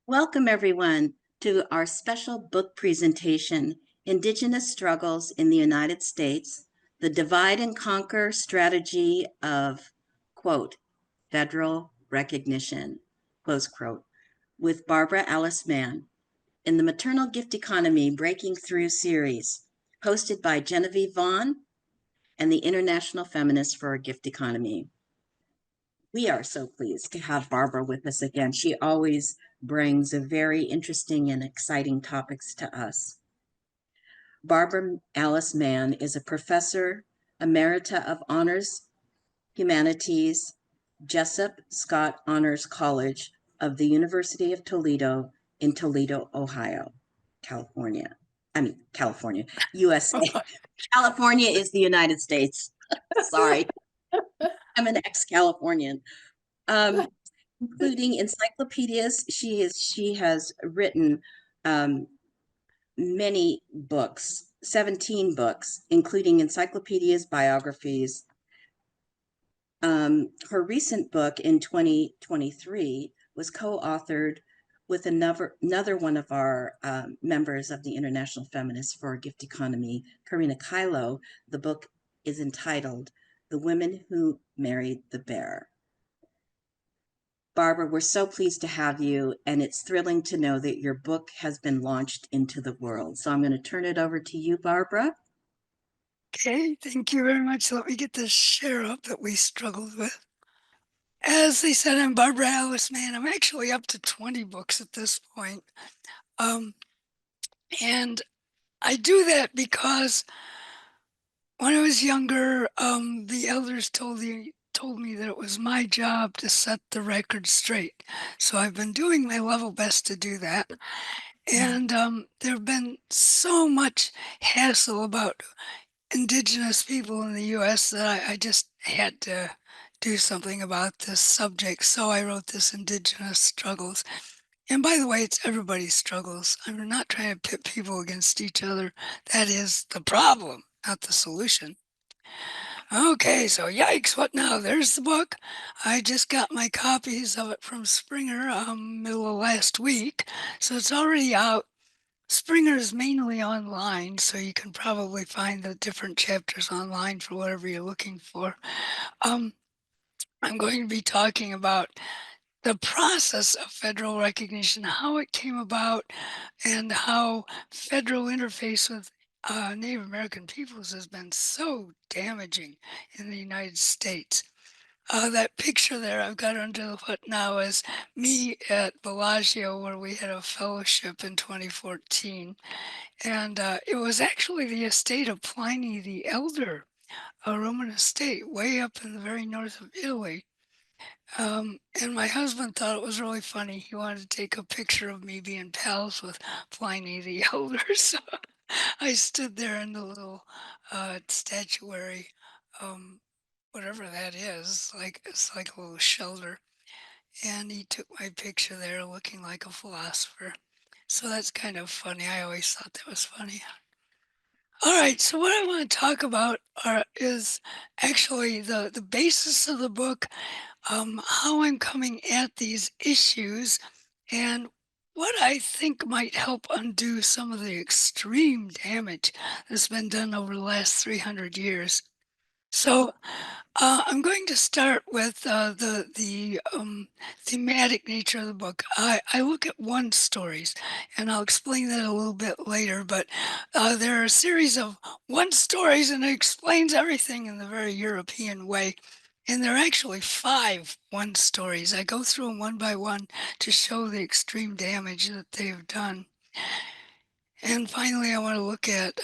Welcome, everyone, to our special book presentation, Indigenous Struggles in the United States, the Divide and Conquer Strategy of, quote, Federal Recognition, close quote, with Barbara Alice Mann, in the Maternal Gift Economy Breaking Through series, hosted by Genevieve Vaughan and the International Feminists for a Gift Economy. We are so pleased to have Barbara with us again. She always brings a very interesting and exciting topics to us. Barbara Alice Mann is a professor emerita of Honors Humanities, Jessup Scott Honors College of the University of Toledo in Toledo, Ohio, California. USA. California is the United States. Sorry, I'm an ex-Californian. Including encyclopedias. She has written many books, 17 books, including encyclopedias, biographies. Her recent book in 2023 was co-authored with another one of our members of the International Feminists for a Gift Economy, Karina Kylo. The book is entitled The Women Who Married the Bear. Barbara, we're so pleased to have you, and it's thrilling to know that your book has been launched into the world. So I'm going to turn it over to you, Barbara. Okay, thank you very much. Let me get this share up that we struggled with. As they said, I'm Barbara Alice Mann. I'm actually up to 20 books at this point. And I do that because when I was younger, the elders told me that it was my job to set the record straight. So I've been doing my level best to do that. And there have been so much hassle about Indigenous people in the U.S. that I just had to do something about this subject. So I wrote this Indigenous Struggles. And by the way, it's everybody's struggles. I'm not trying to pit people against each other. That is the problem, not the solution. Okay, so yikes, what now? There's the book. I just got my copies of it from Springer middle of last week. So it's already out. Springer is mainly online, so you can probably find the different chapters online for whatever you're looking for. I'm going to be talking about the process of federal recognition, how it came about, and how federal interface with Native American peoples has been so damaging in the United States. That picture there I've got under the hood now is me at Bellagio, where we had a fellowship in 2014. And it was actually the estate of Pliny the Elder, a Roman estate way up in the very north of Italy. And my husband thought it was really funny. He wanted to take a picture of me being pals with Pliny the Elder. So I stood there in the little statuary, whatever that is, like it's like a little shelter. And he took my picture there looking like a philosopher. So that's kind of funny. I always thought that was funny. All right, so what I want to talk about is actually the basis of the book, how I'm coming at these issues, and what I think might help undo some of the extreme damage that's been done over the last 300 years. So I'm going to start with the thematic nature of the book. I look at one stories, and I'll explain that a little bit later. But there are a series of one stories, and it explains everything in the very European way. And there are actually 5 one stories. I go through them one by one to show the extreme damage that they've done. And finally, I want to look at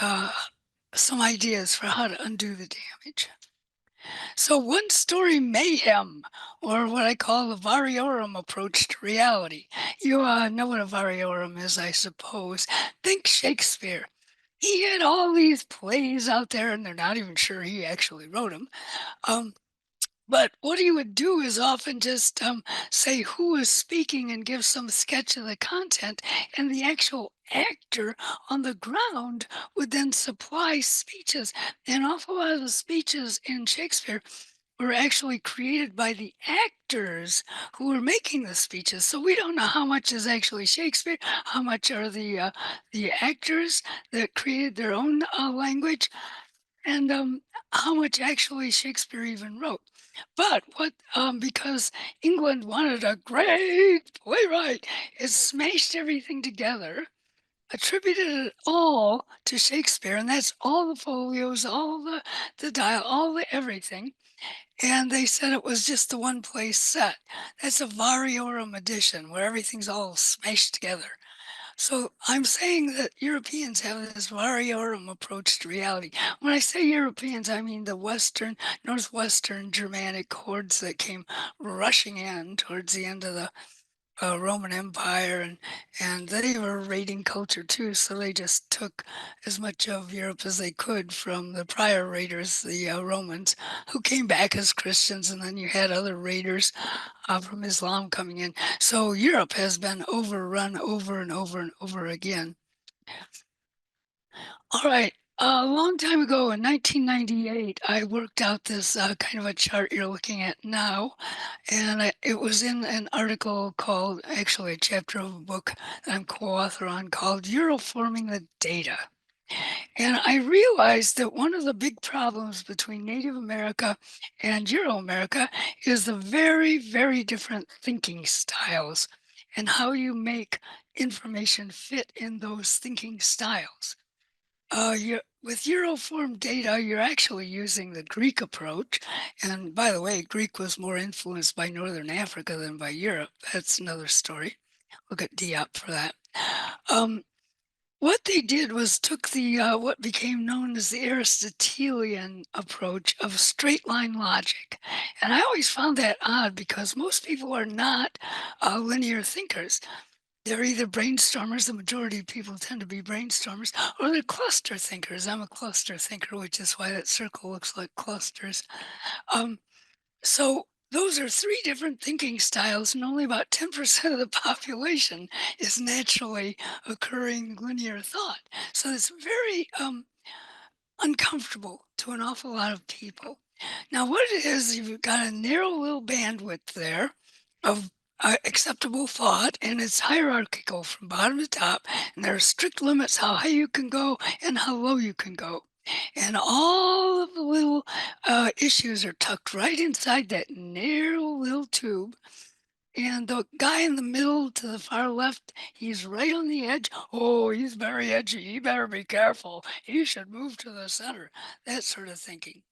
some ideas for how to undo the damage. So one story mayhem, or what I call the variorum approach to reality. You know what a variorum is, I suppose. Think Shakespeare. He had all these plays out there, and they're not even sure he actually wrote them. But what he would do is often just say who is speaking and give some sketch of the content, and the actual actor on the ground would then supply speeches. An awful lot of the speeches in Shakespeare were actually created by the actors who were making the speeches. So we don't know how much is actually Shakespeare, how much are the actors that created their own language, and how much actually Shakespeare even wrote. But because England wanted a great playwright, it smashed everything together, attributed it all to Shakespeare, and that's all the folios, all the dial, all the everything. And they said it was just the one place set. That's a variorum edition where everything's all smashed together. So I'm saying that Europeans have this variorum approach to reality. When I say Europeans, I mean the Western, Northwestern Germanic hordes that came rushing in towards the end of the Roman Empire, and they were raiding culture too. So they just took as much of Europe as they could from the prior raiders, the Romans, who came back as Christians, and then you had other raiders from Islam coming in. So Europe has been overrun over and over and over again. All right. A long time ago in 1998, I worked out this kind of a chart you're looking at now. And it was in an article called, actually, a chapter of a book that I'm co author on called Euroforming the Data. And I realized that one of the big problems between Native America and Euro America is the very, very different thinking styles and how you make information fit in those thinking styles. With Euroform data, you're actually using the Greek approach. And by the way, Greek was more influenced by Northern Africa than by Europe. That's another story. Look at Diop for that. Um, what they did was took the what became known as the Aristotelian approach of straight line logic. And I always found that odd because most people are not linear thinkers. They're either brainstormers, the majority of people tend to be brainstormers, or they're cluster thinkers. I'm a cluster thinker, which is why that circle looks like clusters. Um, so those are three different thinking styles, and only about 10% of the population is naturally occurring linear thought. So it's very uncomfortable to an awful lot of people. Now, what it is, you've got a narrow little bandwidth there of acceptable thought, and it's hierarchical from bottom to top, and there are strict limits how high you can go and how low you can go. And all of the little issues are tucked right inside that narrow little tube. And the guy in the middle to the far left, he's right on the edge. Oh, he's very edgy. You better be careful. He should move to the center. That sort of thinking.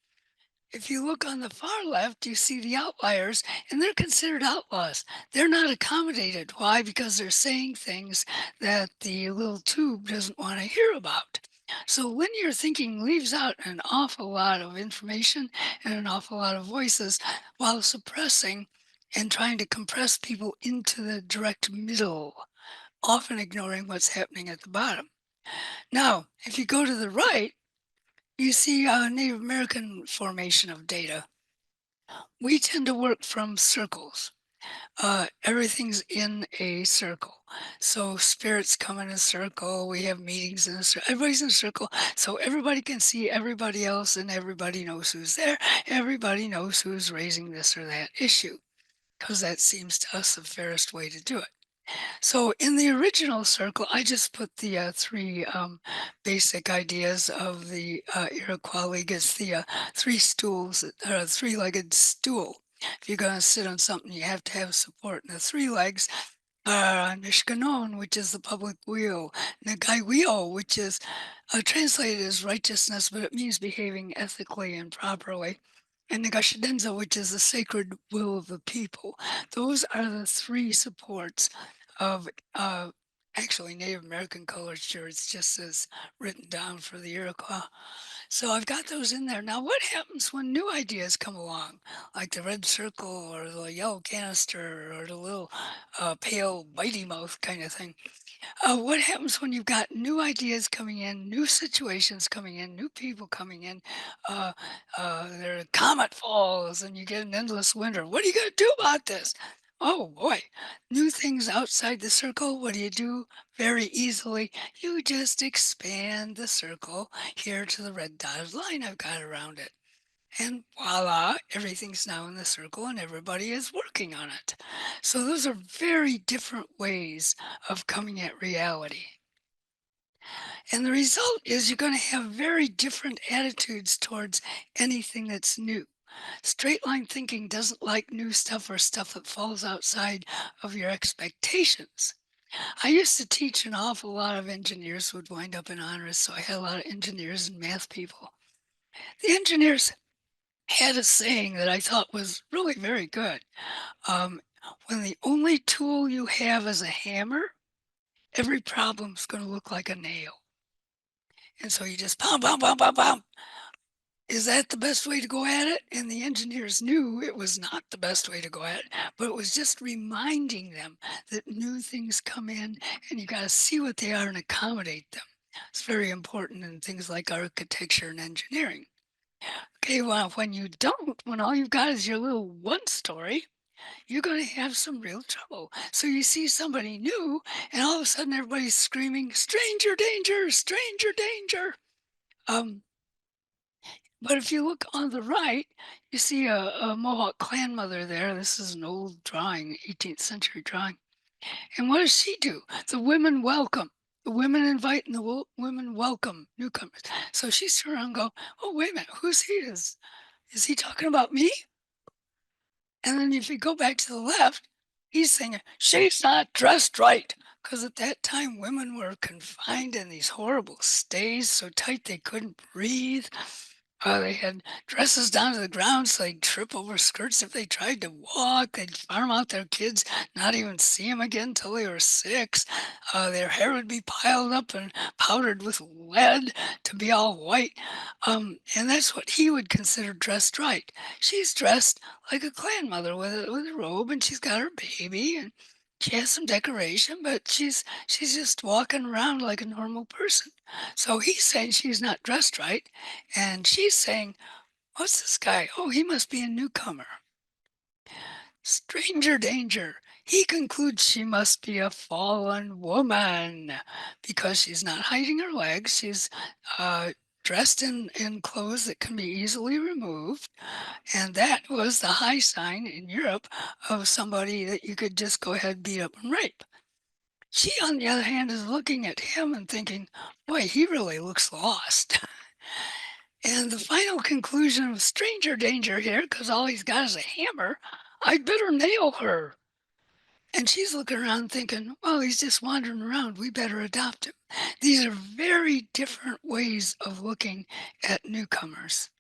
If you look on the far left, you see the outliers, and they're considered outlaws. They're not accommodated. Why? Because they're saying things that the little tube doesn't want to hear about. So linear thinking leaves out an awful lot of information and an awful lot of voices while suppressing and trying to compress people into the direct middle, often ignoring what's happening at the bottom. Now, if you go to the right, you see Native American formation of data. We tend to work from circles. Everything's in a circle. So spirits come in a circle. We have meetings in a circle. Everybody's in a circle. So everybody can see everybody else and everybody knows who's there. Everybody knows who's raising this or that issue because that seems to us the fairest way to do it. So in the original circle, I just put the three basic ideas of the Iroquois League. It's the three stools, or a three-legged stool. If you're going to sit on something, you have to have support. And the three legs are Nishkanon, which is the public weal, Nagaiwio, which is translated as righteousness, but it means behaving ethically and properly, and Negashidenza, which is the sacred will of the people. Those are the three supports of actually Native American culture. It's just as written down for the Iroquois. So I've got those in there. Now, what happens when new ideas come along, like the red circle or the yellow canister or the little pale bitey mouth kind of thing? What happens when you've got new ideas coming in, new situations coming in, new people coming in? There are comet falls, and you get an endless winter. What are you going to do about this? Oh boy, new things outside the circle. What do you do? Very easily, you just expand the circle here to the red dotted line I've got around it. And voila, everything's now in the circle and everybody is working on it. So those are very different ways of coming at reality. And the result is you're going to have very different attitudes towards anything that's new. Straight line thinking doesn't like new stuff or stuff that falls outside of your expectations. I used to teach an awful lot of engineers who would wind up in honors, so I had a lot of engineers and math people. The engineers had a saying that I thought was really very good. Um, when the only tool you have is a hammer, every problem's going to look like a nail. And so you just pound, pound, pound, pound, pound. Is that the best way to go at it? And the engineers knew it was not the best way to go at it, but it was just reminding them that new things come in and you got to see what they are and accommodate them. It's very important in things like architecture and engineering. Okay, well, when you don't, when all you've got is your little one story, you're going to have some real trouble. So you see somebody new, and all of a sudden everybody's screaming, stranger danger, stranger danger. Um, but if you look on the right, you see a Mohawk clan mother there. This is an old drawing, 18th century drawing. And what does she do? The women welcome. The women invite and the women welcome newcomers. So she's turned around and go, oh, wait a minute, who's he? Is he talking about me? And then if you go back to the left, he's saying, she's not dressed right. Because at that time, women were confined in these horrible stays, so tight they couldn't breathe. They had dresses down to the ground so they'd trip over skirts if they tried to walk. They'd farm out their kids, not even see them again until they were 6. Their hair would be piled up and powdered with lead to be all white. And that's what he would consider dressed right. She's dressed like a clan mother with a robe, and she's got her baby, and she has some decoration, but she's just walking around like a normal person. So he's saying she's not dressed right, and she's saying, "What's this guy? Oh, he must be a newcomer." Stranger danger. He concludes she must be a fallen woman because she's not hiding her legs. She's dressed in clothes that can be easily removed. And that was the high sign in Europe of somebody that you could just go ahead, beat up, and rape. She, on the other hand, is looking at him and thinking, boy, he really looks lost. And the final conclusion of stranger danger here, because all he's got is a hammer, I'd better nail her. And she's looking around thinking, well, he's just wandering around. We better adopt him. These are very different ways of looking at newcomers,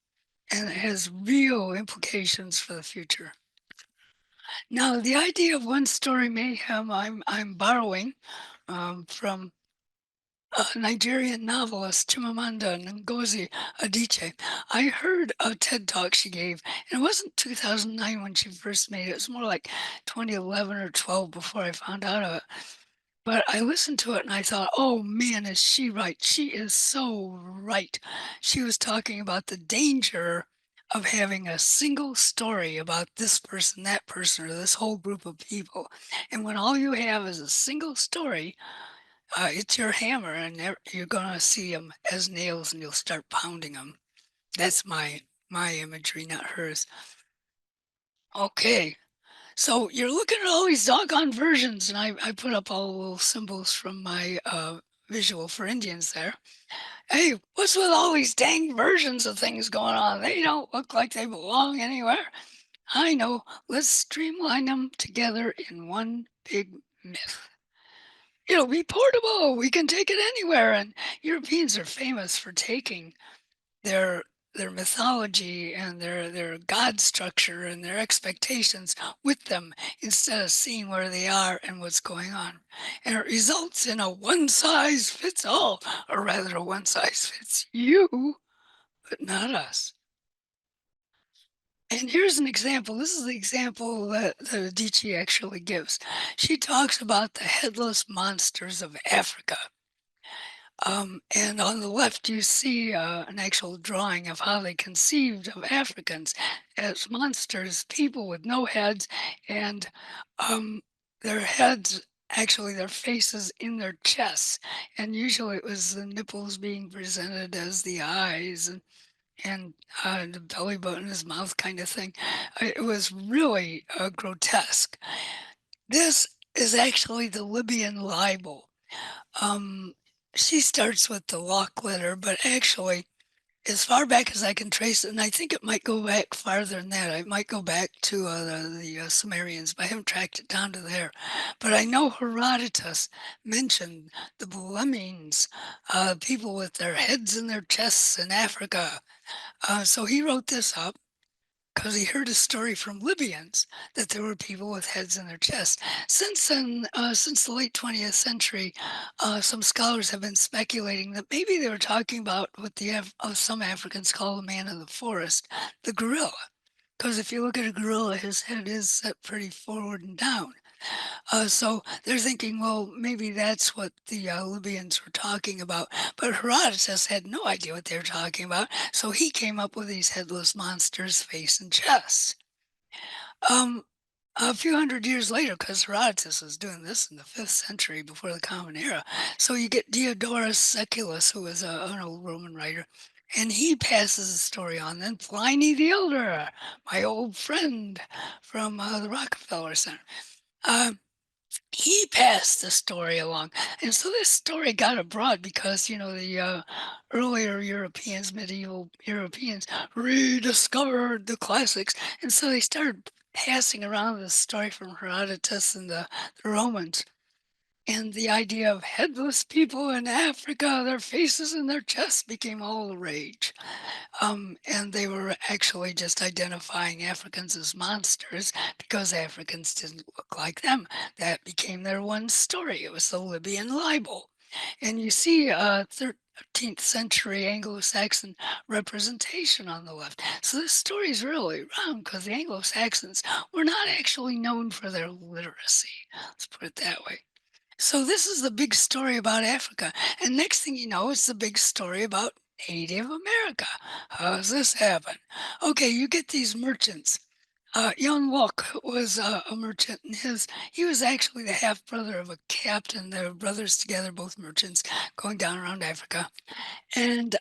and it has real implications for the future. Now, the idea of one-story mayhem, I'm borrowing from a Nigerian novelist, Chimamanda Ngozi Adichie. I heard a TED talk she gave, and it wasn't 2009 when she first made it. It was more like 2011 or 12 before I found out of it. But I listened to it and I thought, oh man, is she right? She is so right. She was talking about the danger of having a single story about this person, that person, or this whole group of people. And when all you have is a single story, it's your hammer, and you're gonna see them as nails, and you'll start pounding them. That's my imagery, not hers. Okay, so you're looking at all these doggone versions, and I put up all the little symbols from my visual for Indians there. Hey, what's with all these dang versions of things going on? They don't look like they belong anywhere. I know. Let's streamline them together in one big myth. It'll be portable. We can take it anywhere. And Europeans are famous for taking their their mythology and their god structure and their expectations with them instead of seeing where they are and what's going on. And it results in a one size fits all, or rather a one size fits you, but not us. And here's an example. This is the example that Adichie actually gives. She talks about the headless monsters of Africa. And on the left, you see an actual drawing of how they conceived of Africans as monsters, people with no heads, and their heads, actually, their faces in their chests. And usually it was the nipples being presented as the eyes, and the belly button, his mouth kind of thing. It was really grotesque. This is actually the Libyan libel. Um, she starts with the lock letter, but actually, as far back as I can trace it, and I think it might go back farther than that. It might go back to the Sumerians, but I haven't tracked it down to there. But I know Herodotus mentioned the Bulemines, people with their heads in their chests in Africa. So he wrote this up because he heard a story from Libyans that there were people with heads in their chests. Since then, since the late 20th century, some scholars have been speculating that maybe they were talking about what some Africans call the man of the forest, the gorilla. Because if you look at a gorilla, his head is set pretty forward and down. So they're thinking, well, maybe that's what the Libyans were talking about. But Herodotus had no idea what they were talking about, so he came up with these headless monsters, face and chest. Um, a few hundred years later, because Herodotus was doing this in the 5th century before the Common Era, so you get Diodorus Siculus, who was an old Roman writer, and he passes the story on. Then Pliny the Elder, my old friend from the Rockefeller Center. Uh, he passed the story along. And so this story got abroad because, the earlier Europeans, medieval Europeans, rediscovered the classics. And so they started passing around this story from Herodotus and the Romans. And the idea of headless people in Africa, their faces and their chests became all the rage. And they were actually just identifying Africans as monsters because Africans didn't look like them. That became their one story. It was the Libyan libel. And you see 13th century Anglo-Saxon representation on the left. So this story is really wrong because the Anglo-Saxons were not actually known for their literacy. Let's put it that way. So this is the big story about Africa. And next thing you know, it's the big story about Native America. How does this happen? Okay, you get these merchants. Young Locke was a merchant, and he was actually the half brother of a captain. They were brothers together, both merchants, going down around Africa. And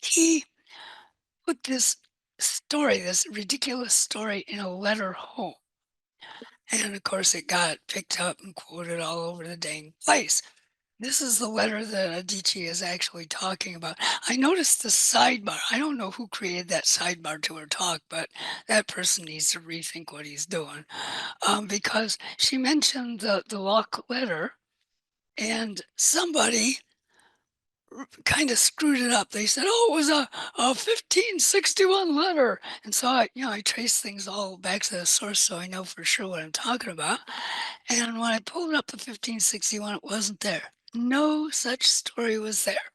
he put this story, this ridiculous story, in a letter home. And of course, it got picked up and quoted all over the dang place. This is the letter that Adichie is actually talking about. I noticed the sidebar. I don't know who created that sidebar to her talk, but that person needs to rethink what he's doing. Because she mentioned the Locke letter, and somebody kind of screwed it up. They said, "Oh, it was a 1561 letter," and so I traced things all back to the source, so I know for sure what I'm talking about. And when I pulled up the 1561, it wasn't there. No such story was there.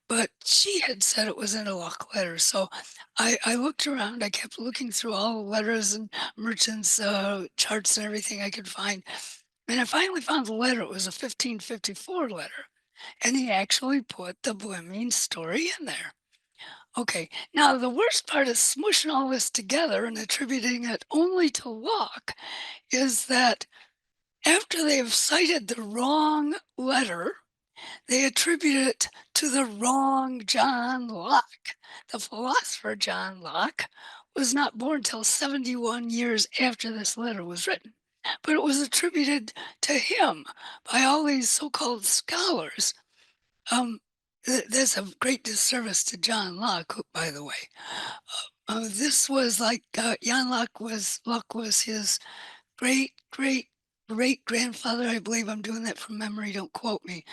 But she had said it was in a Locke letter. So I looked around. I kept looking through all the letters and merchants' charts and everything I could find. And I finally found the letter. It was a 1554 letter. And he actually put the Bohemian story in there. Okay, now the worst part of smushing all this together and attributing it only to Locke is that after they have cited the wrong letter, they attribute it to the wrong John Locke. The philosopher John Locke was not born till 71 years after this letter was written, but it was attributed to him by all these so-called scholars. There's a great disservice to John Locke, by the way. This was like Locke was his great great great grandfather. I believe I'm doing that from memory. Don't quote me.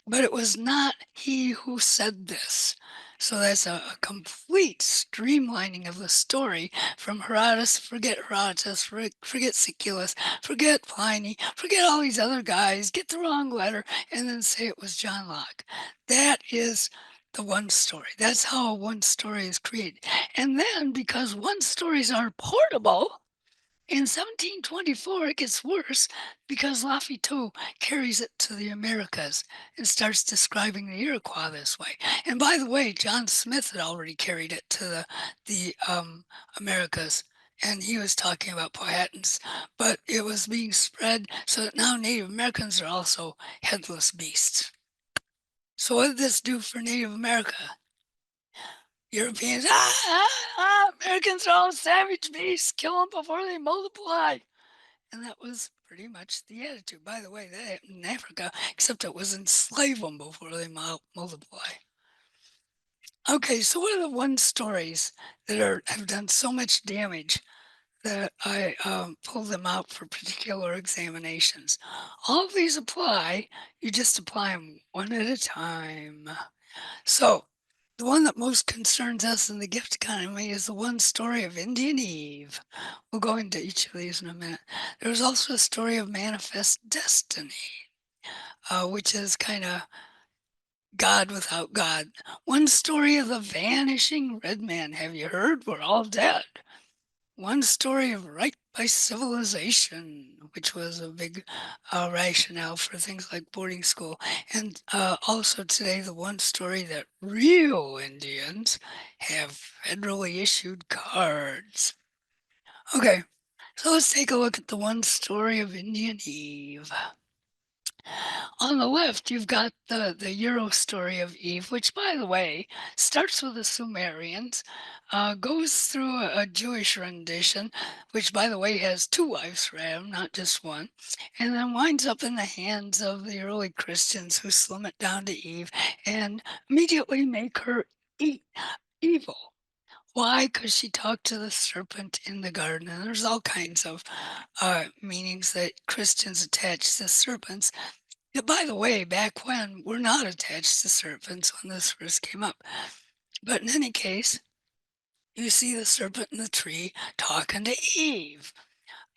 But it was not he who said this. So that's a complete streamlining of the story from Herodotus. Forget Herodotus, forget Siculus, forget Pliny, forget all these other guys, get the wrong letter, and then say it was John Locke. That is the one story. That's how one story is created. And then because one stories are portable, in 1724, it gets worse because Lafitau carries it to the Americas and starts describing the Iroquois this way. And by the way, John Smith had already carried it to the Americas, and he was talking about Powhatans, but it was being spread so that now Native Americans are also headless beasts. So what did this do for Native America? Europeans, Americans are all savage beasts, kill them before they multiply. And that was pretty much the attitude. By the way, that happened in Africa, except it was enslave them before they multiply. Okay, so what are the one stories that have done so much damage that I pull them out for particular examinations? All of these apply, you just apply them one at a time. So, the one that most concerns us in the gift economy is the one story of Indian Eve. We'll go into each of these in a minute. There's also a story of manifest destiny, which is kind of God without God. One story of the vanishing red man. Have you heard? We're all dead. One story of right by civilization, which was a big rationale for things like boarding school. And also today, the one story that real Indians have federally issued cards. Okay, so let's take a look at the one story of Indian Eve. On the left, you've got the Euro story of Eve, which, by the way, starts with the Sumerians, goes through a Jewish rendition, which, by the way, has two wives for Adam, not just one, and then winds up in the hands of the early Christians who slim it down to Eve and immediately make her evil. Why? Because she talked to the serpent in the garden, and there's all kinds of meanings that Christians attach to serpents. Yeah, by the way, back when, we're not attached to serpents when this first came up. But in any case, you see the serpent in the tree talking to Eve.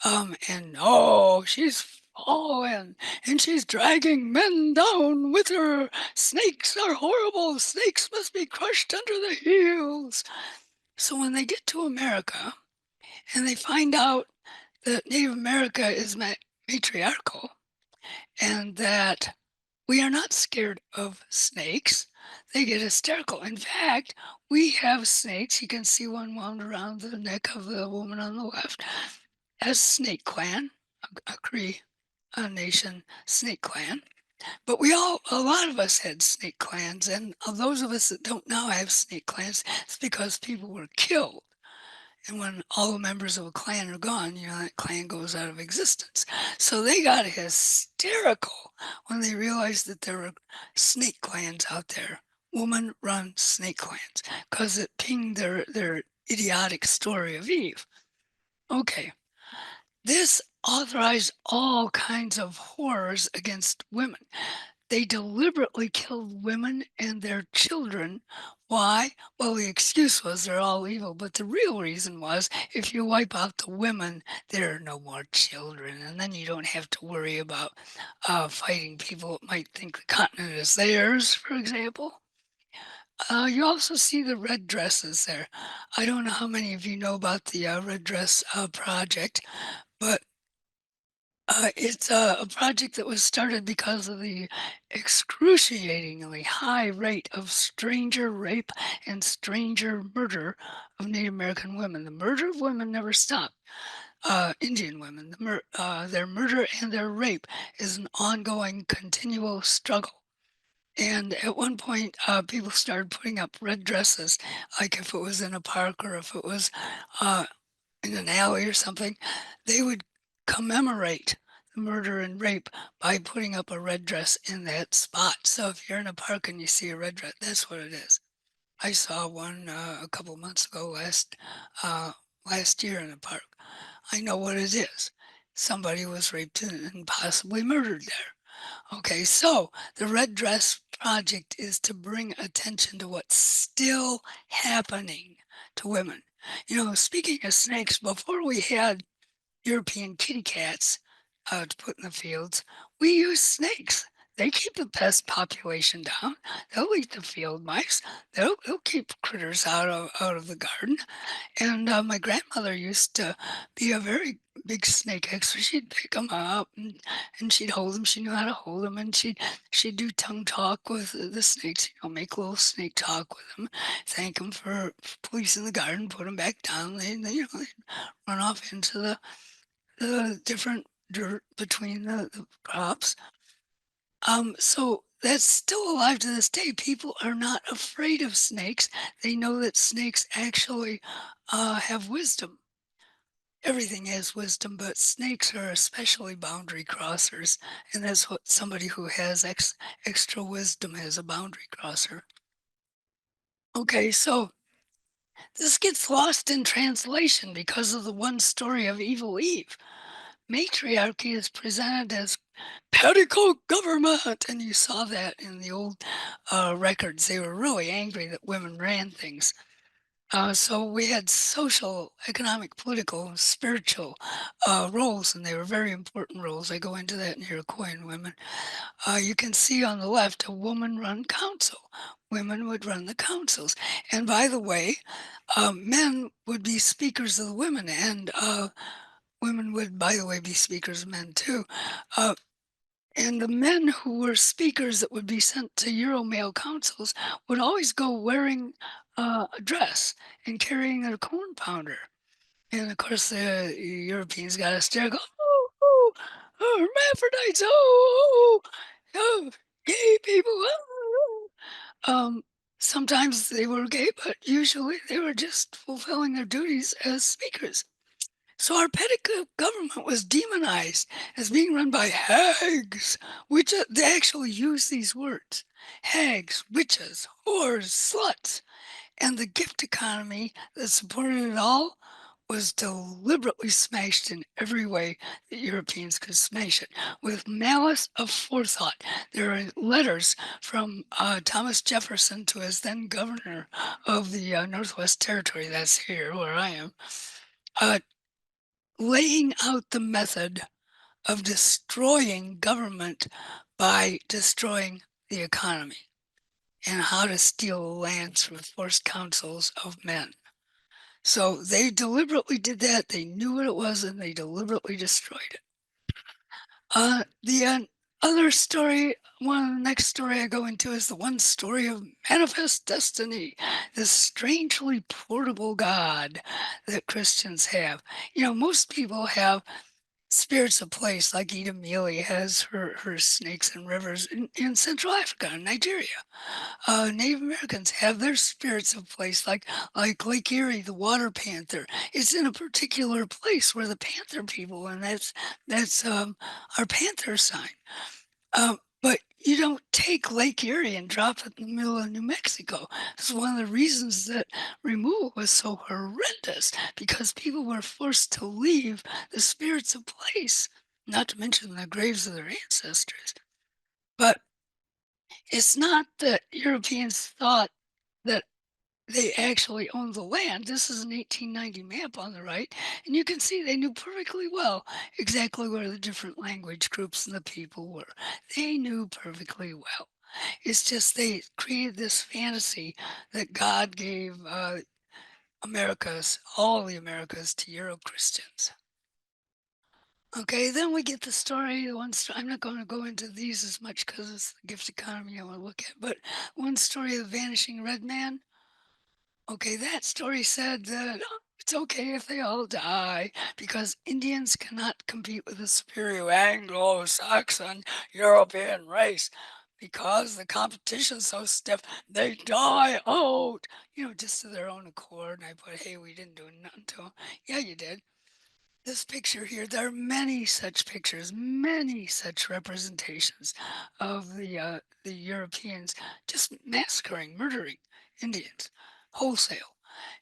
And oh, she's fallen and she's dragging men down with her. Snakes are horrible. Snakes must be crushed under the heels. So when they get to America and they find out that Native America is matriarchal and that we are not scared of snakes. They get hysterical. In fact, we have snakes. You can see one wound around the neck of the woman on the left as Snake Clan, a Cree nation snake clan. But a lot of us had snake clans, and of those of us that don't now have snake clans, it's because people were killed. And when all the members of a clan are gone, that clan goes out of existence. So they got hysterical when they realized that there were snake clans out there, woman-run snake clans, because it pinged their idiotic story of Eve. Okay, this authorized all kinds of horrors against women. They deliberately killed women and their children. Why? Well, the excuse was they're all evil, but the real reason was if you wipe out the women, there are no more children, and then you don't have to worry about fighting people that might think the continent is theirs, for example. You also see the red dresses there. I don't know how many of you know about the Red Dress Project, but it's a project that was started because of the excruciatingly high rate of stranger rape and stranger murder of Native American women. The murder of women never stopped. Indian women, their murder and their rape is an ongoing, continual struggle. And at one point, people started putting up red dresses, like if it was in a park or if it was uh, in an alley or something, they would commemorate the murder and rape by putting up a red dress in that spot. So if you're in a park and you see a red dress, that's what it is. I saw one a couple months ago last year in a park. I know what it is. Somebody was raped and possibly murdered there. Okay, so the Red Dress Project is to bring attention to what's still happening to women. Speaking of snakes, before we had European kitty cats to put in the fields, we use snakes. They keep the pest population down. They'll eat the field mice. They'll keep critters out of the garden. And my grandmother used to be a very big snake expert. She'd pick them up and she'd hold them. She knew how to hold them, and she'd do tongue talk with the snakes. Make a little snake talk with them, thank them for policing the garden, put them back down. They'd run off into the different dirt between the crops. So that's still alive to this day. People are not afraid of snakes. They know that snakes actually have wisdom. Everything has wisdom, but snakes are especially boundary crossers, and that's what somebody who has extra wisdom is, a boundary crosser. Okay, so this gets lost in translation because of the one story of Evil Eve. Matriarchy is presented as petticoat government, and you saw that in the old records. They were really angry that women ran things. So we had social, economic, political, spiritual roles, and they were very important roles. I go into that in Iroquoian women. You can see on the left a woman-run council. Women would run the councils. And by the way, men would be speakers of the women, and women would, by the way, be speakers of men too. Uh, and the men who were speakers that would be sent to Euromale councils would always go wearing a dress and carrying a corn pounder. And of course, the Europeans got a stare, go, oh, oh, oh, hermaphrodites, oh, oh, oh, gay people. Oh, oh. Sometimes they were gay, but usually they were just fulfilling their duties as speakers. So our petticoat government was demonized as being run by hags, which they actually use these words: hags, witches, whores, sluts. And the gift economy that supported it all was deliberately smashed in every way that Europeans could smash it, with malice of forethought. There are letters from Thomas Jefferson to his then governor of the Northwest Territory, that's here where I am, uh, laying out the method of destroying government by destroying the economy and how to steal lands from forced councils of men. So they deliberately did that. They knew what it was and they deliberately destroyed it. The other story, the next story I go into is the one story of manifest destiny, this strangely portable God that Christians have. You know, most people have spirits of place, like Ida Mealy has her snakes and rivers in Central Africa and Nigeria. Native Americans have their spirits of place, like Lake Erie, the water panther. It's in a particular place where the panther people, and that's our panther sign. But you don't take Lake Erie and drop it in the middle of New Mexico. This is one of the reasons that removal was so horrendous, because people were forced to leave the spirits of place, not to mention the graves of their ancestors. But it's not that Europeans thought that they actually owned the land. This is an 1890 map on the right, and you can see they knew perfectly well exactly where the different language groups and the people were. They knew perfectly well. It's just they created this fantasy that God gave all the Americas to Euro Christians. Okay, then we get the story. I'm not going to go into these as much because it's the gift economy I want to look at, but one story of the vanishing red man. Okay, that story said that it's okay if they all die because Indians cannot compete with the superior Anglo-Saxon European race because the competition's so stiff, they die out, just to their own accord. And I put, hey, we didn't do nothing to them. Yeah, you did. This picture here, there are many such pictures, many such representations of the Europeans just massacring, murdering Indians wholesale.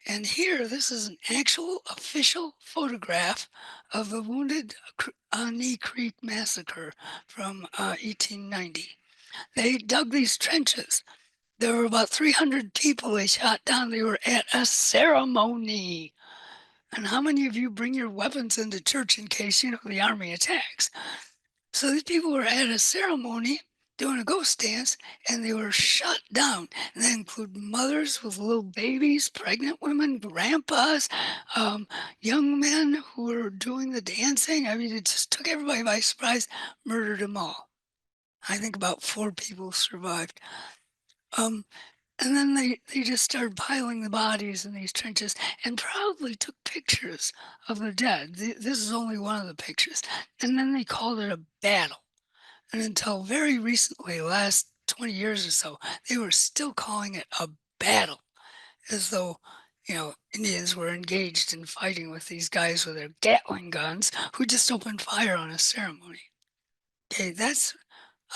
And here, this is an actual official photograph of the Wounded Knee Creek Massacre from 1890. They dug these trenches. There were about 300 people they shot down. They were at a ceremony. And how many of you bring your weapons into church in case, the army attacks? So these people were at a ceremony doing a ghost dance and they were shut down. And that include mothers with little babies, pregnant women, grandpas, young men who were doing the dancing. I mean, it just took everybody by surprise, murdered them all. I think about 4 people survived. And then they just started piling the bodies in these trenches and proudly took pictures of the dead. This is only one of the pictures. And then they called it a battle. And until very recently, last 20 years or so, they were still calling it a battle, as though, Indians were engaged in fighting with these guys with their Gatling guns who just opened fire on a ceremony. Okay, that's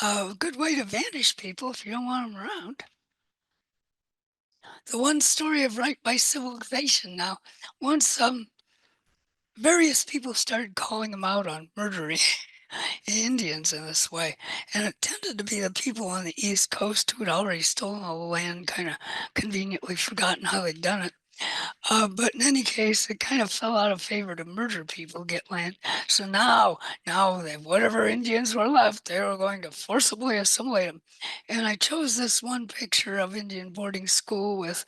a good way to vanish people if you don't want them around. The one story of right by civilization now, once various people started calling them out on murdering Indians in this way, and it tended to be the people on the East Coast who had already stolen all the land, kind of conveniently forgotten how they'd done it. But in any case, it kind of fell out of favor to murder people get land. So now whatever Indians were left, they were going to forcibly assimilate them. And I chose this one picture of Indian boarding school with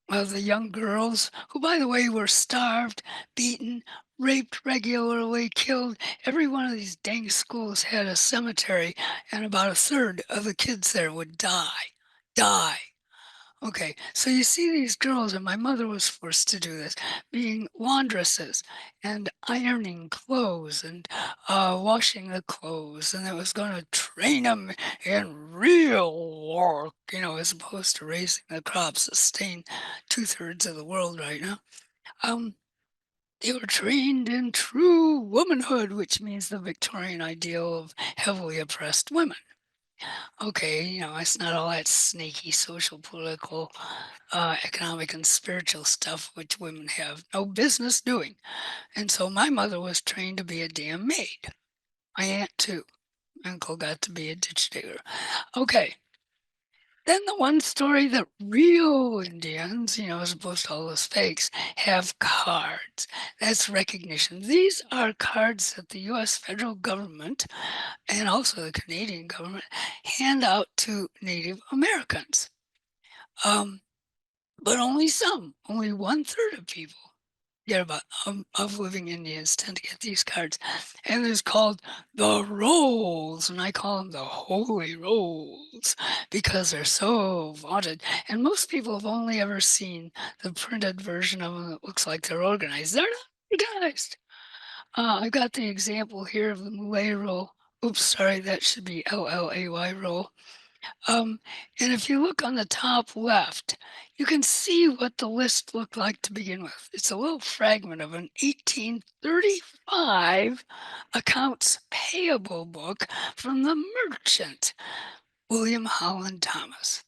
the young girls, who, by the way, were starved, beaten, raped regularly, killed. Every one of these dang schools had a cemetery, and about a third of the kids there would die. Die. Okay, so you see these girls, and my mother was forced to do this, being laundresses and ironing clothes and washing the clothes, and it was going to train them in real work, as opposed to raising the crops that sustain 2/3 of the world right now. Um, they were trained in true womanhood, which means the Victorian ideal of heavily oppressed women. Okay, it's not all that snaky social, political, economic, and spiritual stuff which women have no business doing. And so my mother was trained to be a damn maid. My aunt too. My uncle got to be a ditch digger. Okay. Then the one story that real Indians, as opposed to all those fakes, have cards. That's recognition. These are cards that the US federal government and also the Canadian government hand out to Native Americans. But only some, only 1/3 of people get of living Indians tend to get these cards. And it's called the rolls, and I call them the holy rolls because they're so vaunted. And most people have only ever seen the printed version of them that looks like they're organized. They're not organized. I've got the example here of the Malay roll. Oops, sorry, that should be LLAY roll. And if you look on the top left, you can see what the list looked like to begin with. It's a little fragment of an 1835 accounts payable book from the merchant, William Holland Thomas.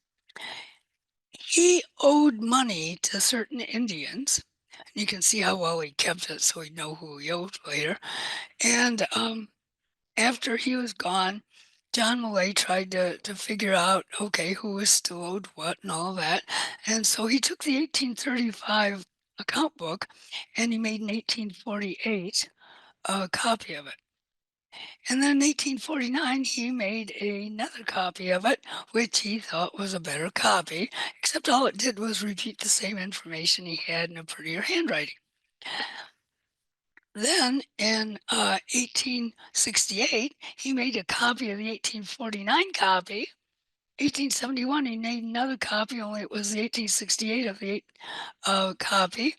He owed money to certain Indians. You can see how well he kept it so he'd know who he owed later. And after he was gone, John Millay tried to figure out, okay, who was still owed what and all that. And so he took the 1835 account book and he made an 1848 copy of it. And then in 1849, he made another copy of it, which he thought was a better copy, except all it did was repeat the same information he had in a prettier handwriting. Then in 1868, he made a copy of the 1849 copy. 1871, he made another copy, only it was the 1868 of the copy.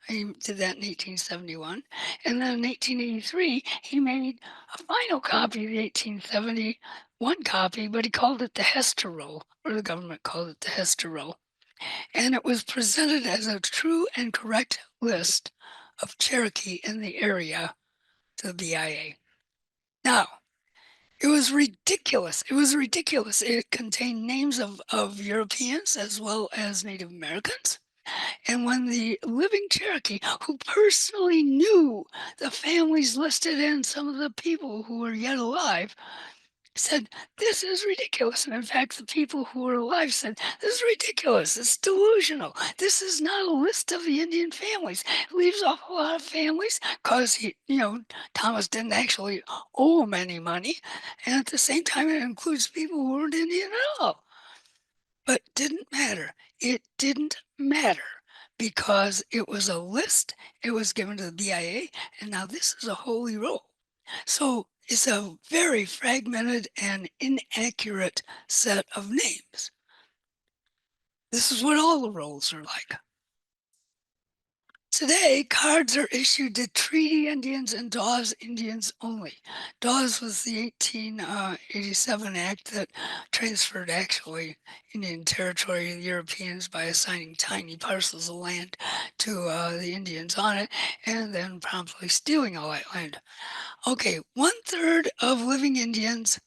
He did that in 1871. And then in 1883, he made a final copy of the 1871 copy, but he called it the Hester Roll, or the government called it the Hester Roll. And it was presented as a true and correct list of Cherokee in the area to the BIA. Now, it was ridiculous. It was ridiculous. It contained names of Europeans as well as Native Americans. And when the living Cherokee, who personally knew the families listed and some of the people who were yet alive, said, "This is ridiculous." And in fact, the people who were alive said, "This is ridiculous. It's delusional. This is not a list of the Indian families. It leaves off a lot of families because Thomas didn't actually owe them any money. And at the same time, it includes people who weren't Indian at all." But it didn't matter. It didn't matter because it was a list. It was given to the BIA. And now this is a holy roll. So it's a very fragmented and inaccurate set of names. This is what all the rolls are like. Today, cards are issued to treaty Indians and Dawes Indians only. Dawes was the 1887 act that transferred actually Indian territory to the Europeans by assigning tiny parcels of land to the Indians on it and then promptly stealing all that land. Okay, 1/3 of living Indians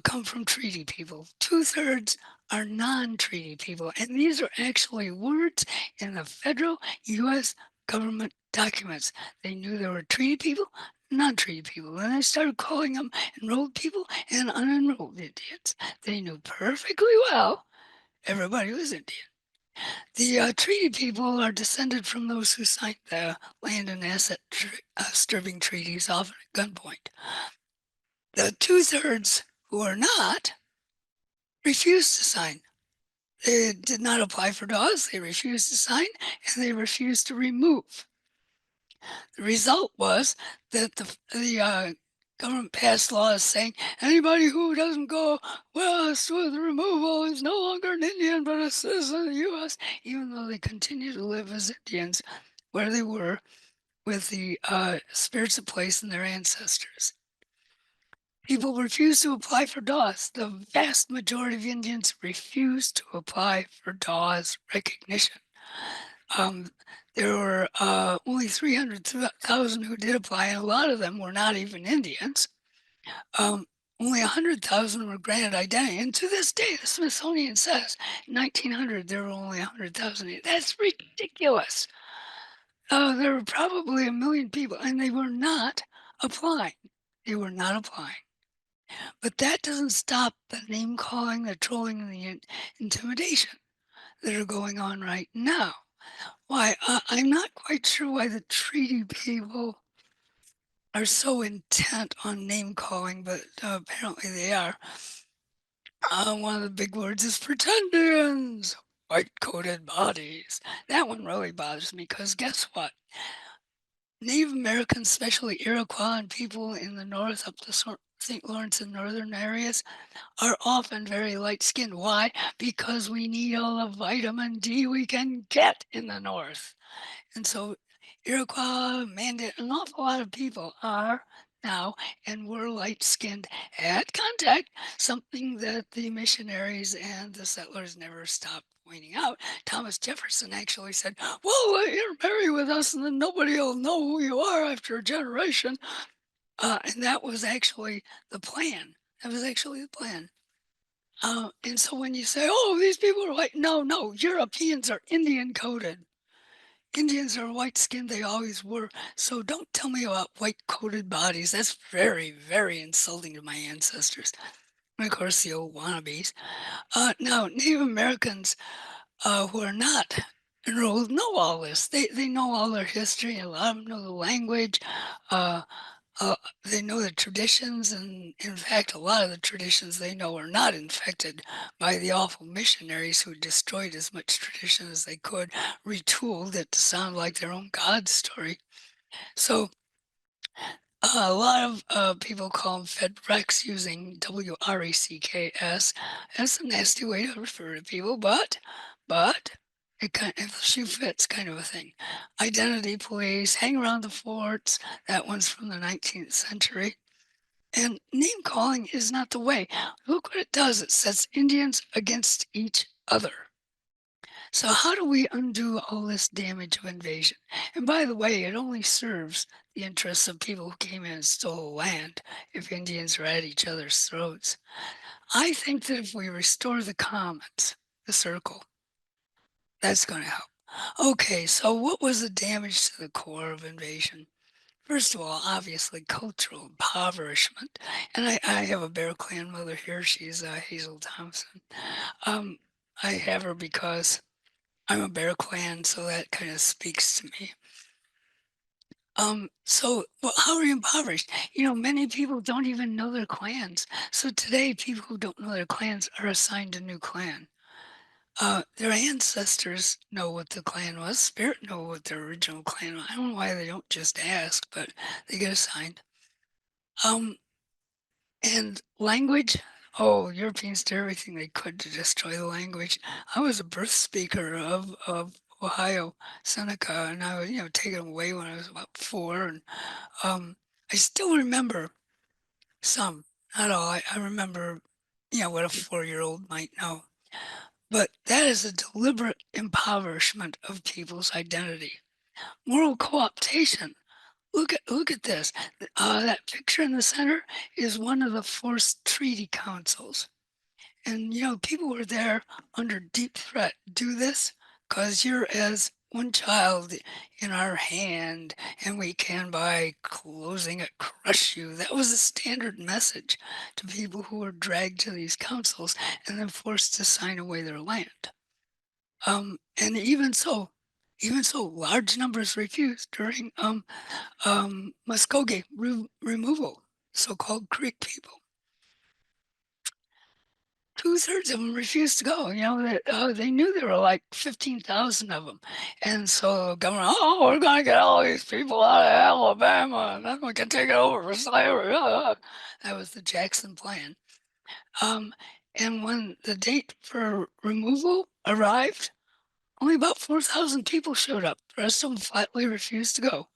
come from treaty people. 2/3 are non-treaty people, and these are actually words in the federal U.S. government documents. They knew there were treaty people, non-treaty people, and they started calling them enrolled people and unenrolled Indians. They knew perfectly well everybody was Indian. The treaty people are descended from those who signed the land and asset stripping treaties, often at gunpoint. The 2/3 who are not refused to sign. They did not apply for Dawes, they refused to sign, and they refused to remove. The result was that the government passed laws saying anybody who doesn't go west with removal is no longer an Indian but a citizen of the U.S., even though they continue to live as Indians where they were with the spirits of place and their ancestors. People refuse to apply for Dawes. The vast majority of Indians refuse to apply for Dawes recognition. There were only 300,000 who did apply, and a lot of them were not even Indians. Only 100,000 were granted identity, and to this day, the Smithsonian says in 1900 there were only 100,000. That's ridiculous. There were probably 1 million people, and they were not applying. They were not applying. But that doesn't stop the name calling, the trolling, and the intimidation that are going on right now. Why? I'm not quite sure why the treaty people are so intent on name calling, but apparently they are. One of the big words is pretendians, white coated bodies. That one really bothers me because guess what? Native Americans, especially Iroquois and people in the north up the St. Lawrence and northern areas, are often very light skinned. Why? Because we need all the vitamin D we can get in the north. And so Iroquois, Mandan, an awful lot of people are now and were light skinned at contact, something that the missionaries and the settlers never stopped pointing out. Thomas Jefferson actually said, well, intermarry with us and then nobody will know who you are after a generation. And that was actually the plan. That was actually the plan. And so when you say, oh, these people are white, no, Europeans are Indian coded. Indians are white skinned, they always were. So don't tell me about white coated bodies. That's very, very insulting to my ancestors. And of course, the old wannabes. Now, Native Americans who are not enrolled know all this. They know all their history. A lot of them know the language. Uh, they know the traditions, and in fact, a lot of the traditions they know are not infected by the awful missionaries who destroyed as much tradition as they could, retooled it to sound like their own God story. So a lot of people call them Fed Recs using WRECKS. That's a nasty way to refer to people, but it kind of, if the shoe fits kind of a thing. Identity police, hang around the forts. That one's from the 19th century. And name calling is not the way. Look what it does. It sets Indians against each other. So how do we undo all this damage of invasion? And by the way, it only serves the interests of people who came in and stole land if Indians are at each other's throats. I think that if we restore the commons, the circle, that's going to help. Okay, so what was the damage to the core of invasion? First of all, obviously cultural impoverishment. And I have a Bear Clan mother here. She's Hazel Thompson. I have her because I'm a Bear Clan, so that kind of speaks to me. So well, how are you impoverished? You know, many people don't even know their clans. So today, people who don't know their clans are assigned a new clan. Their ancestors know what the clan was. Spirit know what their original clan was. I don't know why they don't just ask, but they get assigned. And language, oh, Europeans did everything they could to destroy the language. I was a birth speaker of Ohio, Seneca, and I was, taken away when I was about 4. And I still remember some, not all. I remember, what a 4-year-old might know. But that is a deliberate impoverishment of people's identity. Moral co-optation. Look at this. That picture in the center is one of the forced treaty councils. And people were there under deep threat. Do this because you're as one child in our hand, and we can, by closing it, crush you. That was a standard message to people who were dragged to these councils and then forced to sign away their land. And even so, large numbers refused during Muskogee removal, so-called Creek people. 2/3 of them refused to go. That they knew there were like 15,000 of them, and so the government, we're going to get all these people out of Alabama, and then we can take it over for slavery. That was the Jackson plan. And when the date for removal arrived, only about 4,000 people showed up. The rest of them flatly refused to go.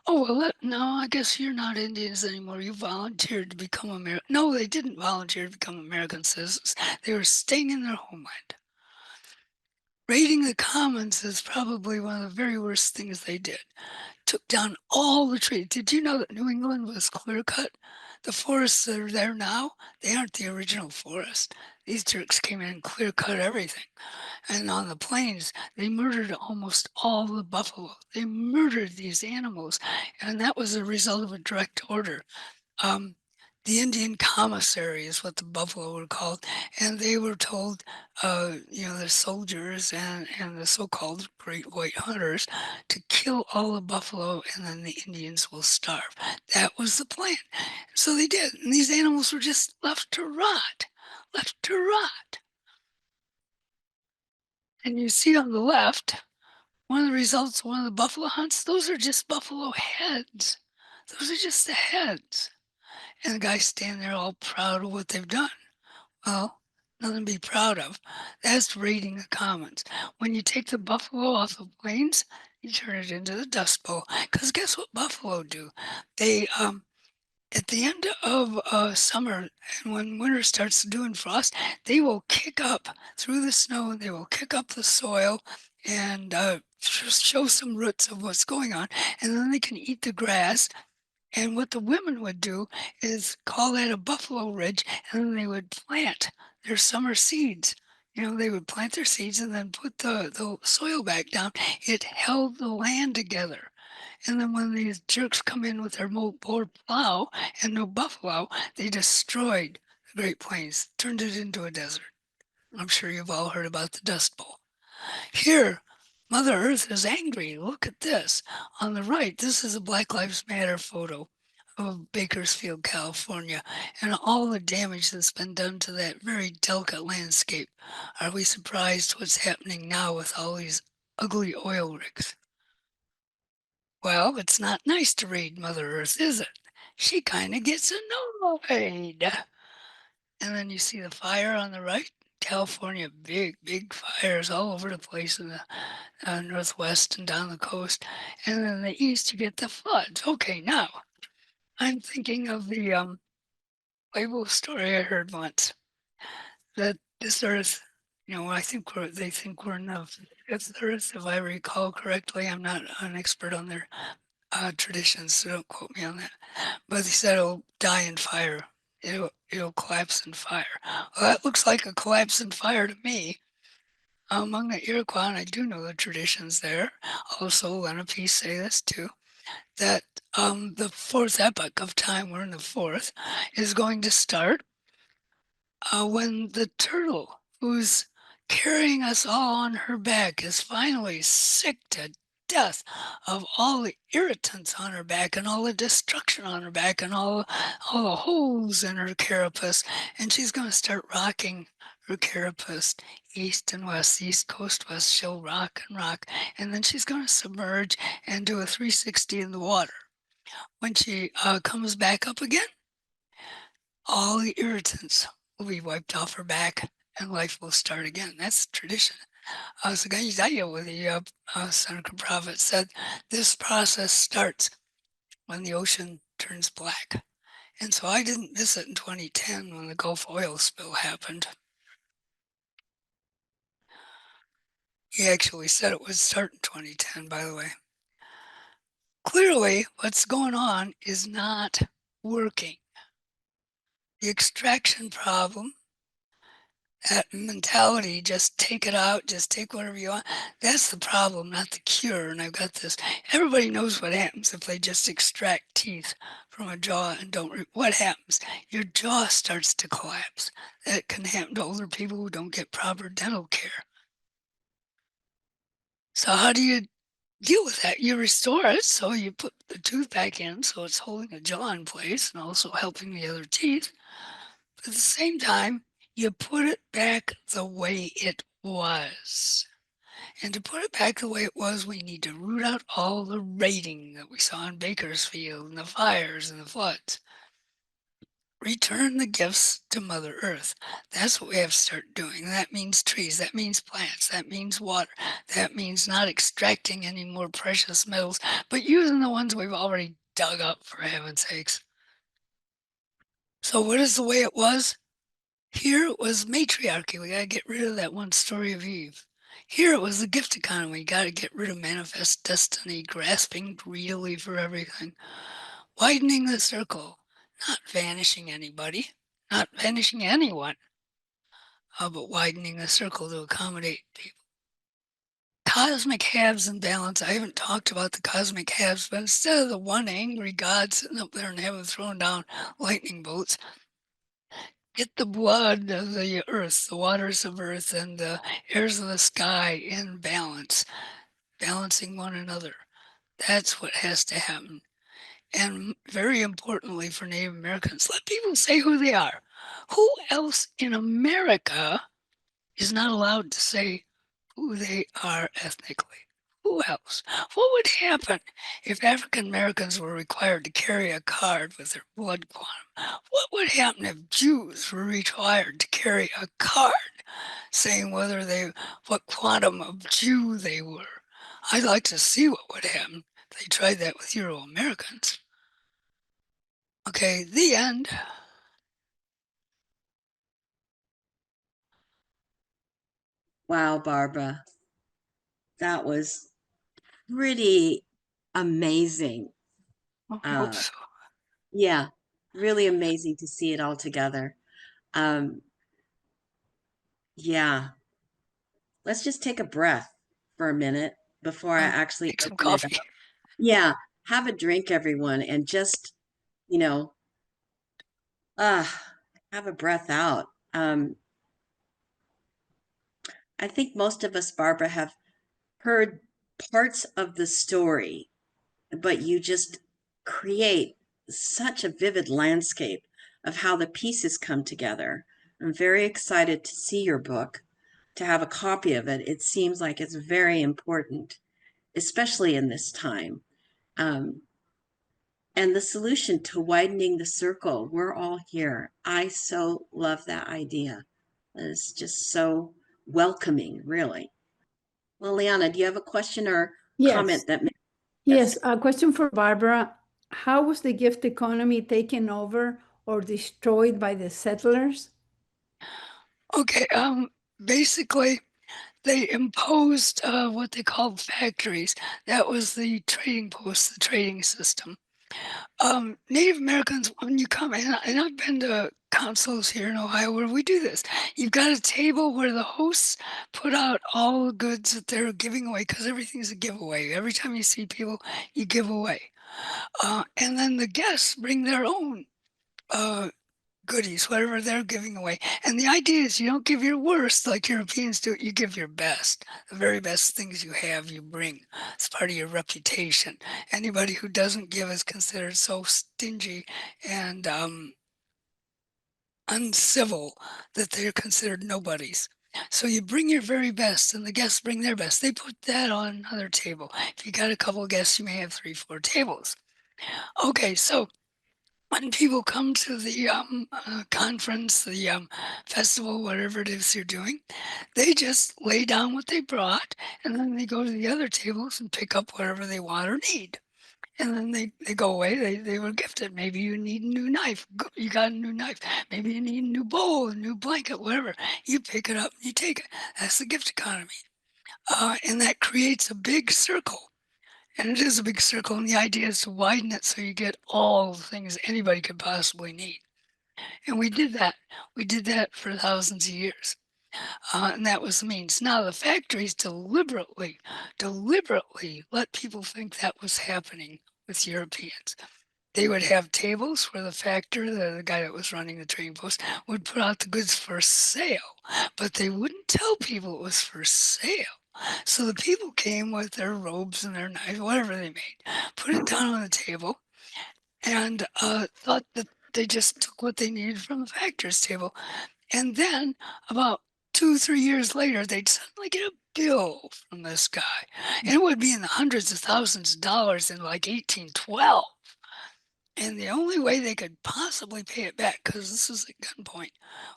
Oh, well, no, I guess you're not Indians anymore. You volunteered to become American. No, they didn't volunteer to become American citizens. They were staying in their homeland. Raiding the commons is probably one of the very worst things they did. Took down all the trees. Did you know that New England was clear cut? The forests that are there now, they aren't the original forest. These jerks came in and clear cut everything. And on the plains, they murdered almost all the buffalo. They murdered these animals, and that was a result of a direct order. Um, the Indian commissary is what the buffalo were called, and they were told, the soldiers and the so-called great white hunters to kill all the buffalo, and then the Indians will starve. That was the plan. So they did, and these animals were just left to rot, left to rot. And you see on the left, one of the results of one of the buffalo hunts, those are just buffalo heads. Those are just the heads. And the guys stand there all proud of what they've done. Well, nothing to be proud of. That's raiding the commons. When you take the buffalo off the plains, you turn it into the Dust Bowl. Because guess what buffalo do? They, at the end of summer, and when winter starts doing frost, they will kick up through the snow, and they will kick up the soil and show some roots of what's going on, and then they can eat the grass. And what the women would do is call that a buffalo ridge, and then they would plant their summer seeds. They would plant their seeds and then put the soil back down. It held the land together. And then when these jerks come in with their motor plow and no buffalo, they destroyed the Great Plains, turned it into a desert. I'm sure you've all heard about the Dust Bowl. Here, Mother Earth is angry. Look at this. On the right, this is a Black Lives Matter photo of Bakersfield, California, and all the damage that's been done to that very delicate landscape. Are we surprised what's happening now with all these ugly oil rigs? Well, it's not nice to raid Mother Earth, is it? She kind of gets annoyed. And then you see the fire on the right. California, big, big fires all over the place in the northwest and down the coast. And then in the east, you get the floods. Okay, now I'm thinking of the Bible story I heard once that this earth, they think we're in the fifth earth, if I recall correctly. I'm not an expert on their traditions, so don't quote me on that. But they said it'll die in fire. It'll collapse in fire. Well, that looks like a collapse in fire to me. Among the Iroquois, and I do know the traditions there. Also, Lenape say this too, that the fourth epoch of time, we're in the fourth, is going to start when the turtle who's carrying us all on her back is finally sick to death of all the irritants on her back and all the destruction on her back and all the holes in her carapace. And she's going to start rocking her carapace east and west, east coast, west. She'll rock and rock. And then she's going to submerge and do a 360 in the water. When she comes back up again, all the irritants will be wiped off her back and life will start again. That's tradition. Seneca Prophet said, this process starts when the ocean turns black. And so I didn't miss it in 2010 when the Gulf oil spill happened. He actually said it would start in 2010, by the way. Clearly, what's going on is not working. The extraction problem, that mentality, just take it out, just take whatever you want, that's the problem, not the cure. And I've got this. Everybody knows what happens if they just extract teeth from a jaw and don't. What happens? Your jaw starts to collapse. That can happen to older people who don't get proper dental care. So how do you deal with that? You restore it, so you put the tooth back in, so it's holding the jaw in place and also helping the other teeth. But at the same time, you put it back the way it was. And to put it back the way it was, we need to root out all the raiding that we saw in Bakersfield and the fires and the floods. Return the gifts to Mother Earth. That's what we have to start doing. That means trees, that means plants, that means water, that means not extracting any more precious metals, but using the ones we've already dug up, for heaven's sakes. So what is the way it was? Here it was matriarchy. We got to get rid of that one story of Eve. Here it was the gift economy. You got to get rid of manifest destiny, grasping greedily for everything. Widening the circle, not vanishing anybody, not vanishing anyone, but widening the circle to accommodate people. Cosmic halves and balance. I haven't talked about the cosmic halves, but instead of the one angry God sitting up there in heaven throwing down lightning bolts, get the blood of the earth, the waters of earth, and the airs of the sky in balance, balancing one another. That's what has to happen. And very importantly for Native Americans, let people say who they are. Who else in America is not allowed to say who they are ethnically? Who else? What would happen if African Americans were required to carry a card with their blood quantum? What would happen if Jews were required to carry a card saying what quantum of Jew they were? I'd like to see what would happen if they tried that with Euro Americans. Okay, the end. Wow, Barbara, that was pretty amazing. I hope Uh, so. yeah, really amazing to see it all together. Um, yeah, let's just take a breath for a minute before I actually Take some open it coffee. up. Yeah, have a drink, everyone, and just, you know, uh, have a breath out. I think most of us, Barbara, have heard parts of the story, but you just create such a vivid landscape of how the pieces come together. I'm very excited to see your book, to have a copy of it. It seems like it's very important, especially in this time. Um, and the solution to widening the circle, we're all here. I so love that idea. It's just so welcoming, really. Well, Liana, do you have a question or Yes, comment that makes yes. us? A question for Barbara. How was the gift economy taken over or destroyed by the settlers? Okay, basically, they imposed what they called factories. That was the trading post, the trading system. Native Americans, when you come, and I've been to councils here in Ohio where we do this. You've got a table where the hosts put out all the goods that they're giving away because everything's a giveaway. Every time you see people, you give away. And then the guests bring their own uh, goodies, whatever they're giving away. And the idea is you don't give your worst like Europeans do, you give your best. The very best things you have, you bring. It's part of your reputation. Anybody who doesn't give is considered so stingy and uncivil that they're considered nobodies. So you bring your very best, and the guests bring their best. They put that on another table. If you got a couple of guests, you may have 3, 4 tables. Okay, so when people come to the conference, the festival, whatever it is you're doing, they just lay down what they brought, and then they go to the other tables and pick up whatever they want or need. And then they go away, they were gifted. Maybe you need a new knife, you got a new knife. Maybe you need a new bowl, a new blanket, whatever. You pick it up and you take it. That's the gift economy. And that creates a big circle. And it is a big circle, and the idea is to widen it so you get all the things anybody could possibly need. And we did that. We did that for thousands of years. And that was the means. Now, the factories deliberately let people think that was happening with Europeans. They would have tables where the factor, the guy that was running the trading post, would put out the goods for sale, but they wouldn't tell people it was for sale. So the people came with their robes and their knives, whatever they made, put it down on the table, and thought that they just took what they needed from the factor's table. And then about 2-3 years later, they'd suddenly get a bill from this guy, and it would be in the hundreds of thousands of dollars in like 1812. And the only way they could possibly pay it back, because this is at gunpoint,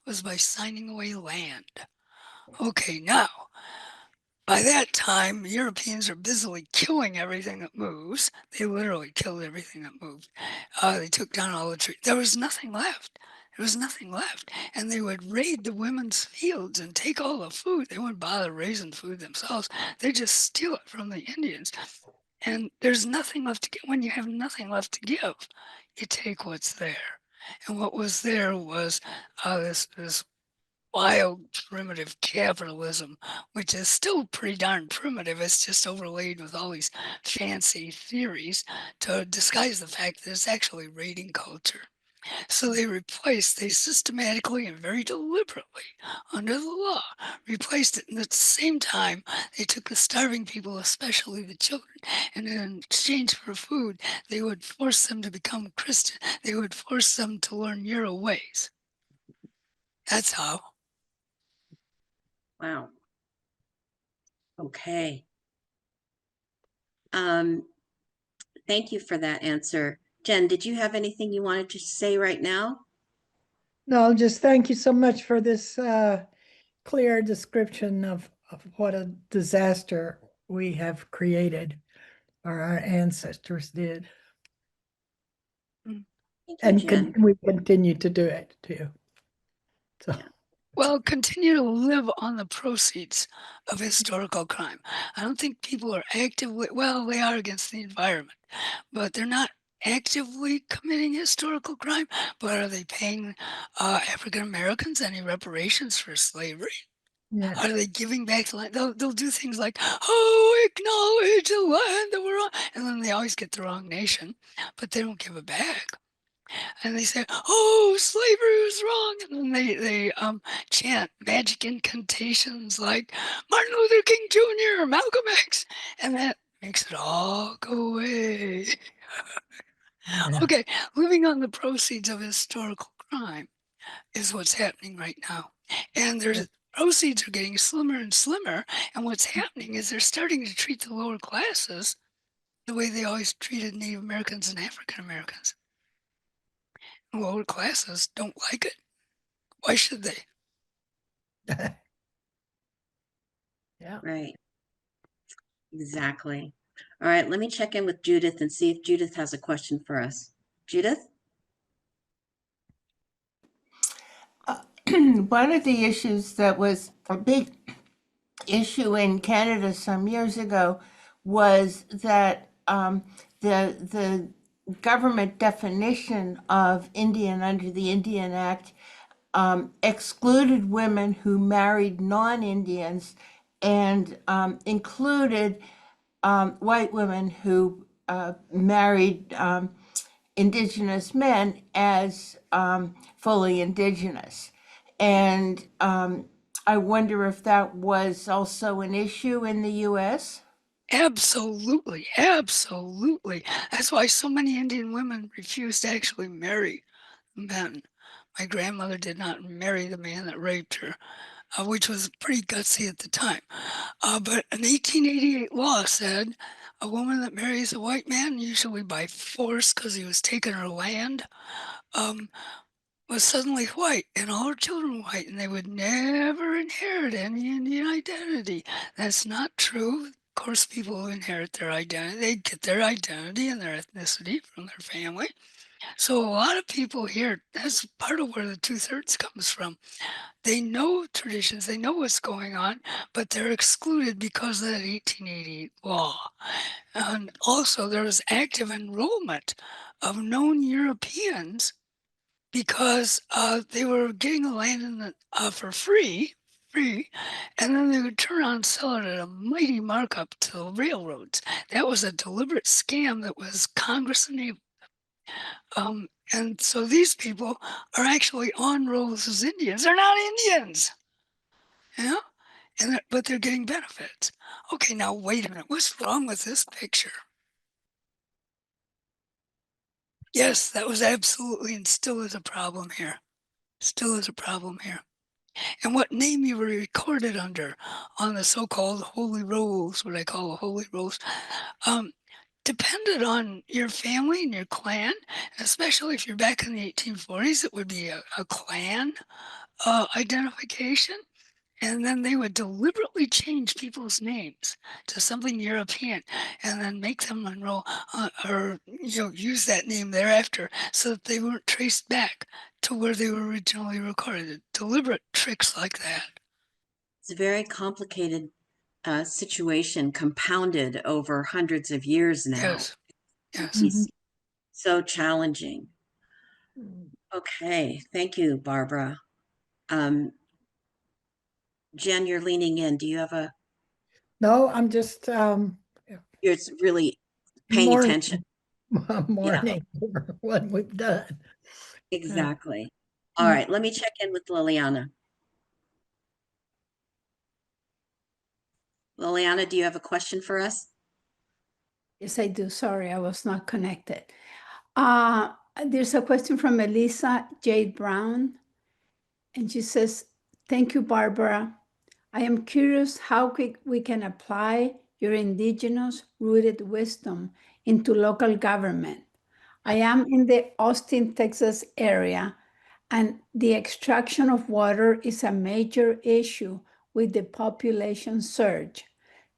was by signing away land. Okay, now, by that time, Europeans are busily killing everything that moves. They literally killed everything that moved. They took down all the trees. There was nothing left. There was nothing left. And they would raid the women's fields and take all the food. They wouldn't bother raising food themselves. They just steal it from the Indians. And there's nothing left to get. When you have nothing left to give, you take what's there. And what was there was this wild, primitive capitalism, which is still pretty darn primitive. It's just overlaid with all these fancy theories to disguise the fact that it's actually raiding culture. So they systematically and very deliberately, under the law, replaced it. And at the same time, they took the starving people, especially the children, and in exchange for food, they would force them to become Christian. They would force them to learn Euro ways. That's how. Wow. Okay. Thank you for that answer. Jen, did you have anything you wanted to say right now? No, just thank you so much for this clear description of what a disaster we have created, or our ancestors did. Thank you, And Jen. we continue to do it too. So. Yeah. Well, continue to live on the proceeds of historical crime. I don't think people are actively, well, they are against the environment, but they're not actively committing historical crime. But are they paying African Americans any reparations for slavery? Yeah. Are they giving back the land? They'll do things like, oh, acknowledge the land that we're on. And then they always get the wrong nation, but they don't give it back. And they say, oh, slavery was wrong. And then they chant magic incantations like Martin Luther King Jr., Malcolm X. And that makes it all go away. Yeah. Okay, living on the proceeds of historical crime is what's happening right now. And there's proceeds are getting slimmer and slimmer. And what's happening is they're starting to treat the lower classes the way they always treated Native Americans and African Americans. Lower classes don't like it. Why should they? Yeah. Right. Exactly. All right, let me check in with Judith and see if Judith has a question for us. Judith? One of the issues that was a big issue in Canada some years ago was that the government definition of Indian under the Indian Act excluded women who married non-Indians and included white women who married Indigenous men as fully Indigenous. And I wonder if that was also an issue in the US? Absolutely, absolutely. That's why so many Indian women refuse to actually marry men. My grandmother did not marry the man that raped her, which was pretty gutsy at the time. But an 1888 law said a woman that marries a white man, usually by force because he was taking her land, was suddenly white and all her children were white, and they would never inherit any Indian identity. That's not true. Of course, people who inherit their identity, they get their identity and their ethnicity from their family. So a lot of people here, that's part of where the 2/3 comes from. They know traditions, they know what's going on, but they're excluded because of that 1888 law. And also there was active enrollment of known Europeans because they were getting the land in for free, and then they would turn around and sell it at a mighty markup to the railroads. That was a deliberate scam that was Congress enabled. And so these people are actually on rolls as Indians. They're not Indians, you know, but they're getting benefits. Okay, now wait a minute. What's wrong with this picture? Yes, that was absolutely and still is a problem here. Still is a problem here. And what name you were recorded under on the so-called holy rolls, what I call the holy rolls, um, depended on your family and your clan, especially if you're back in the 1840s, it would be a clan identification. And then they would deliberately change people's names to something European and then make them enroll or use that name thereafter so that they weren't traced back to where they were originally recorded. Deliberate tricks like that. It's a very complicated situation, compounded over hundreds of years now. Yes. Yes. Mhm. So challenging. Okay, thank you, Barbara. Jen, you're leaning in. Do you have No, I'm just you're really paying attention? mourning over what we've done. Exactly. All right, let me check in with Liliana. Liliana, do you have a question for us? Yes, I do. Sorry, I was not connected. There's a question from Elisa Jade Brown, and she says, "Thank you, Barbara. I am curious how we can apply your indigenous rooted wisdom into local government. I am in the Austin, Texas area, and the extraction of water is a major issue with the population surge,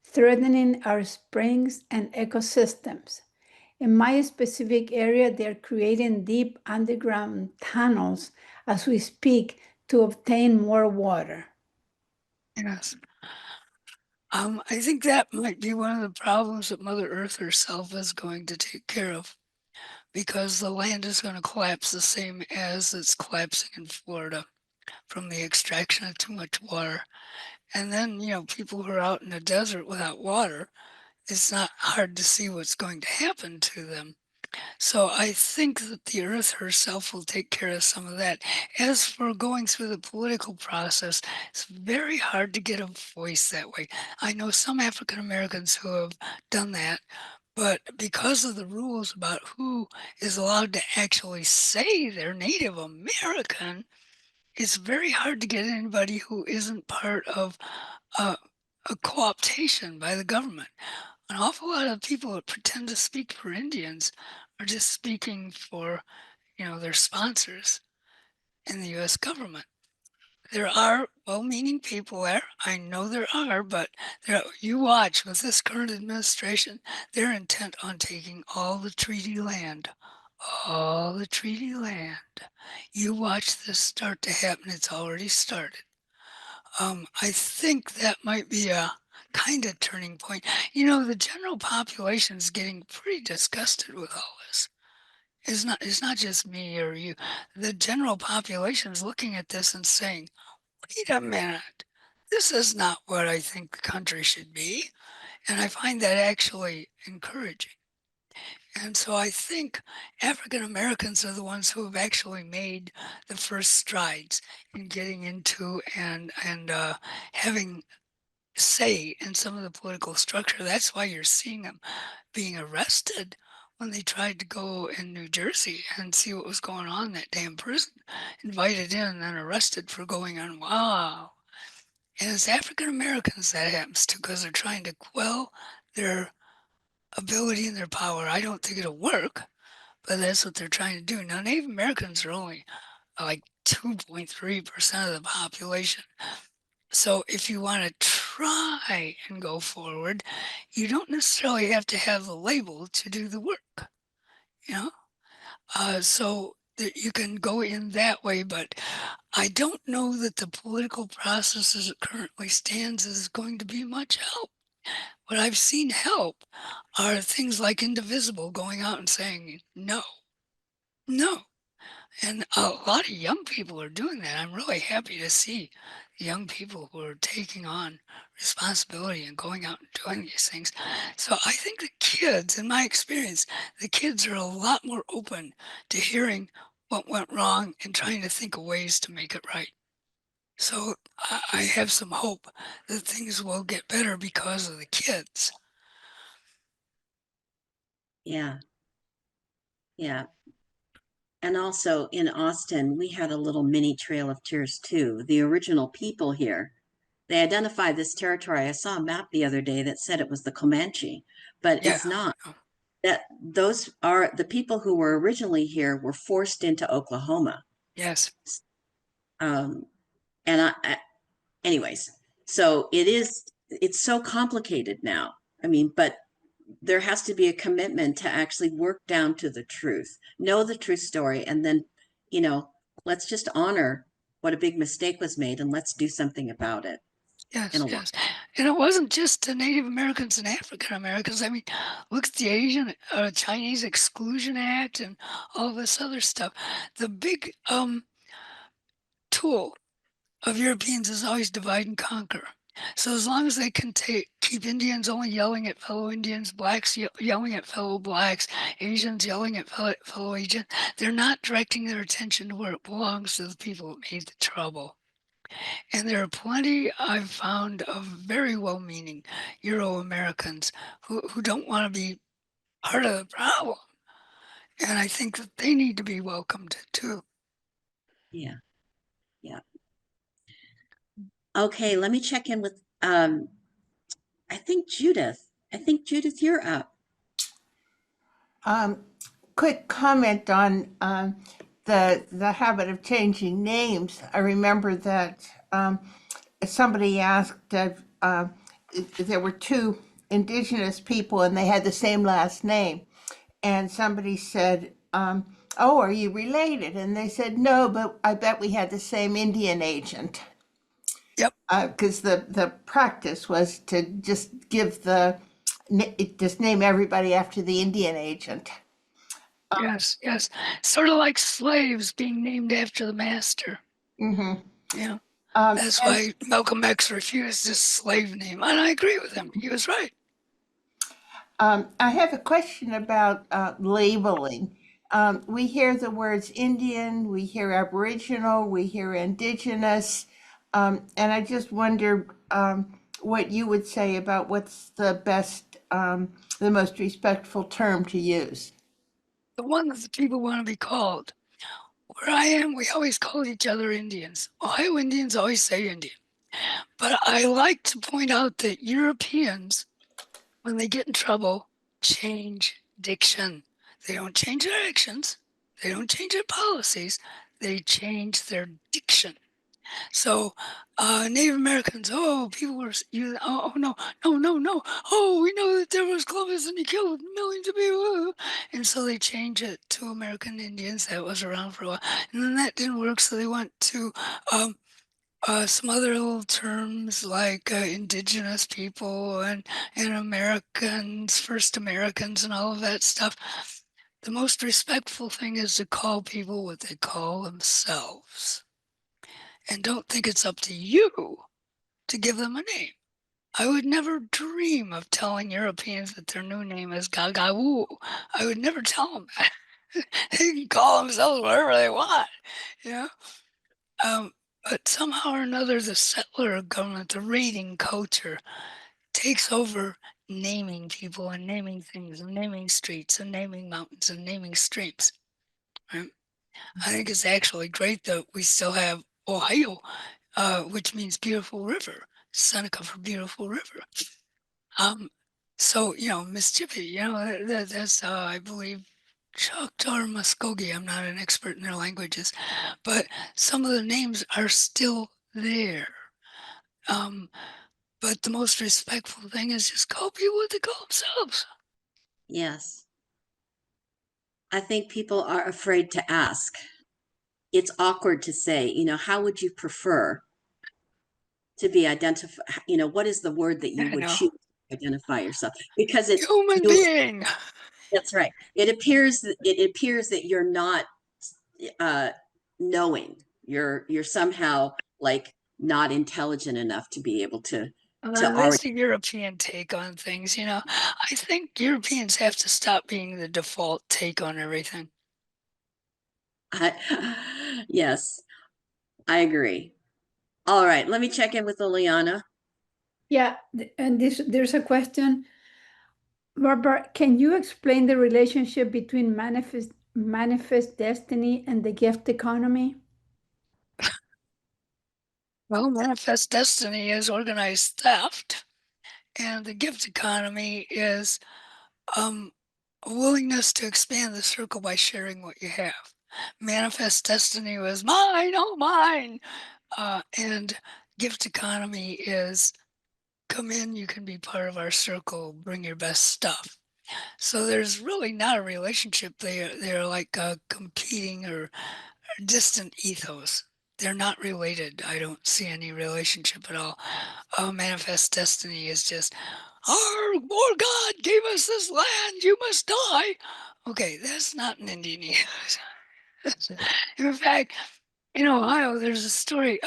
threatening our springs and ecosystems. In my specific area, they're creating deep underground tunnels as we speak to obtain more water." Yes. I think that might be one of the problems that Mother Earth herself is going to take care of, because the land is going to collapse the same as it's collapsing in Florida from the extraction of too much water. And then, people who are out in the desert without water, it's not hard to see what's going to happen to them. So I think that the earth herself will take care of some of that. As for going through the political process, it's very hard to get a voice that way. I know some African Americans who have done that, but because of the rules about who is allowed to actually say they're Native American, it's very hard to get anybody who isn't part of a, a co-optation by the government. An awful lot of people that pretend to speak for Indians are just speaking for, their sponsors in the US government. There are well-meaning people there. I know there are, but you watch with this current administration, they're intent on taking all the treaty land. All the treaty land. You watch this start to happen. It's already started. I think that might be a kind of turning point. The general population is getting pretty disgusted with all this. It's not just me or you. The general population is looking at this and saying, wait a minute, this is not what I think the country should be. And I find that actually encouraging. And so I think African Americans are the ones who have actually made the first strides in getting into and having say in some of the political structure. That's why you're seeing them being arrested when they tried to go in New Jersey and see what was going on in that damn prison, invited in and then arrested for going on. Wow. And it's African Americans that happens to, because they're trying to quell their ability and their power. I don't think it'll work, but that's what they're trying to do. Now, Native Americans are only like 2.3% of the population. So if you want to try and go forward, you don't necessarily have to have the label to do the work, you know? So that you can go in that way, but I don't know that the political process as it currently stands is going to be much help. What I've seen help are things like Indivisible going out and saying, no, no. And a lot of young people are doing that. I'm really happy to see young people who are taking on responsibility and going out and doing these things. So I think the kids, in my experience, the kids are a lot more open to hearing what went wrong and trying to think of ways to make it right. So I have some hope that things will get better because of the kids. Yeah. Yeah. And also in Austin, we had a little mini Trail of Tears too. The original people here, they identified this territory. I saw a map the other day that said it was the Comanche, but Yeah. it's not. That those are the people who were originally here were forced into Oklahoma. Yes. And anyways, so it's so complicated now. I mean, but there has to be a commitment to actually work down to the truth, know the truth story, and then, let's just honor what a big mistake was made and let's do something about it. Yes, yes. And it wasn't just the Native Americans and African Americans. I mean, look at the Asian, Chinese Exclusion Act and all this other stuff. The big tool of Europeans is always divide and conquer. So as long as they can keep Indians only yelling at fellow Indians, blacks yelling at fellow blacks, Asians yelling at fellow Asians, they're not directing their attention to where it belongs, to the people that made the trouble. And there are plenty I've found of very well-meaning Euro-Americans who don't want to be part of the problem. And I think that they need to be welcomed too. Yeah. Yeah. Okay, let me check in with I think Judith, you're up. Quick comment on the habit of changing names. I remember that somebody asked if there were two Indigenous people and they had the same last name, and somebody said, "Oh, are you related?" And they said, "No, but I bet we had the same Indian agent." Yep. Because the practice was to just just name everybody after the Indian agent. Yes, yes. Sort of like slaves being named after the master. Mm-hmm. Yeah. Um, That's and why Malcolm X refused his slave name. And I agree with him. He was right. I have a question about labeling. We hear the words Indian, we hear Aboriginal, we hear Indigenous, and I just wonder what you would say about what's the most respectful term to use. The one that the people want to be called. Where I am, we always call each other Indians. Ohio Indians always say Indian. But I like to point out that Europeans, when they get in trouble, change diction. They don't change their actions. They don't change their policies. They change their diction. So Native Americans, oh, people were, no, no, no, no. Oh, we know that there was Columbus and he killed millions of people. And so they changed it to American Indians. That was around for a while. And then that didn't work. So they went to some other little terms like Indigenous people and Americans, First Americans, and all of that stuff. The most respectful thing is to call people what they call themselves. And don't think it's up to you to give them a name. I would never dream of telling Europeans that their new name is Gagawu. I would never tell them that. They can call themselves whatever they want, you know? But somehow or another, the settler government, the raiding culture, takes over naming people and naming things and naming streets and naming mountains and naming streams. Right? I think it's actually great that we still have Ohio, which means beautiful river, Seneca for beautiful river. So, Mississippi, that's, I believe, Choctaw or Muskogee. I'm not an expert in their languages, but some of the names are still there. But the most respectful thing is just call people what they call themselves. Yes. I think people are afraid to ask. It's awkward to say, how would you prefer to be identified? What is the word that you I would know. choose to identify yourself? Because Human being. that's right. It appears that you're not uh, knowing. You're somehow like not intelligent enough to be able to That's already. the European take on things, I think Europeans have to stop being the default take on everything. Yes, I agree. All right, let me check in with Liliana. Yeah, and there's a question. Barbara, can you explain the relationship between manifest destiny and the gift economy? Well, manifest destiny is organized theft, and the gift economy is a willingness to expand the circle by sharing what you have. Manifest destiny was mine, oh mine, and gift economy is come in, you can be part of our circle, bring your best stuff. So there's really not a relationship. They're like competing or distant ethos. They're not related. I don't see any relationship at all. Manifest destiny is just, our more God gave us this land, you must die. Okay, that's not an Indian ethos. In fact, in Ohio, there's a story.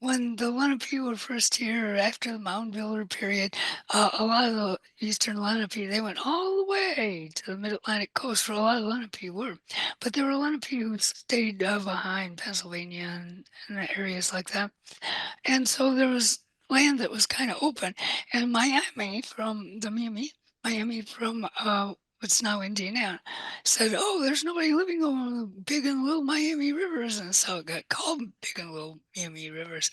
When the Lenape were first here, after the Mound Builder period, a lot of the eastern Lenape, they went all the way to the Mid-Atlantic coast, where a lot of Lenape were. But there were Lenape who stayed behind Pennsylvania and areas like that. And so there was land that was kind of open. And Miami from what's now Indiana, said, "Oh, there's nobody living on the Big and Little Miami rivers," and so it got called Big and Little Miami rivers,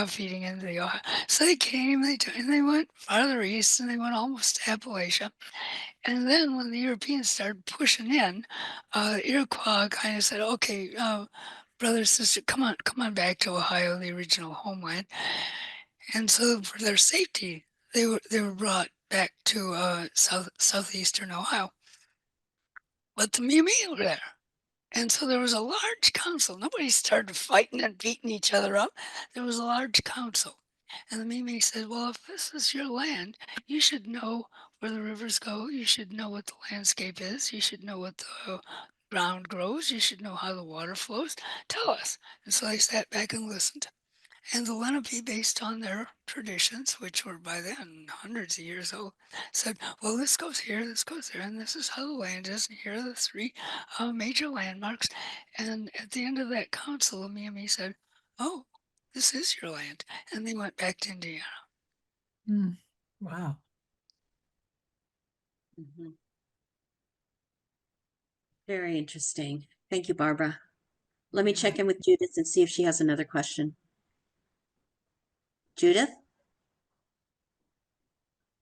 feeding into the Ohio. So they came, and they went farther east, and they went almost to Appalachia. And then when the Europeans started pushing in, the Iroquois kind of said, "Okay, brother, sister, come on back to Ohio, the original homeland." And so for their safety, they were brought back to southeastern Ohio. But the Miami were there. And so there was a large council. Nobody started fighting and beating each other up. There was a large council. And the Mimi said, well, if this is your land, you should know where the rivers go. You should know what the landscape is. You should know what the ground grows. You should know how the water flows. Tell us. And so they sat back and listened. And the Lenape, based on their traditions, which were by then hundreds of years old, said, well, this goes here, this goes there, and this is how the land is, and here are the three major landmarks. And at the end of that council, the Miami said, oh, this is your land. And they went back to Indiana. Mm. Wow. Mhm. Very interesting. Thank you, Barbara. Let me check in with Judith and see if she has another question. Judith?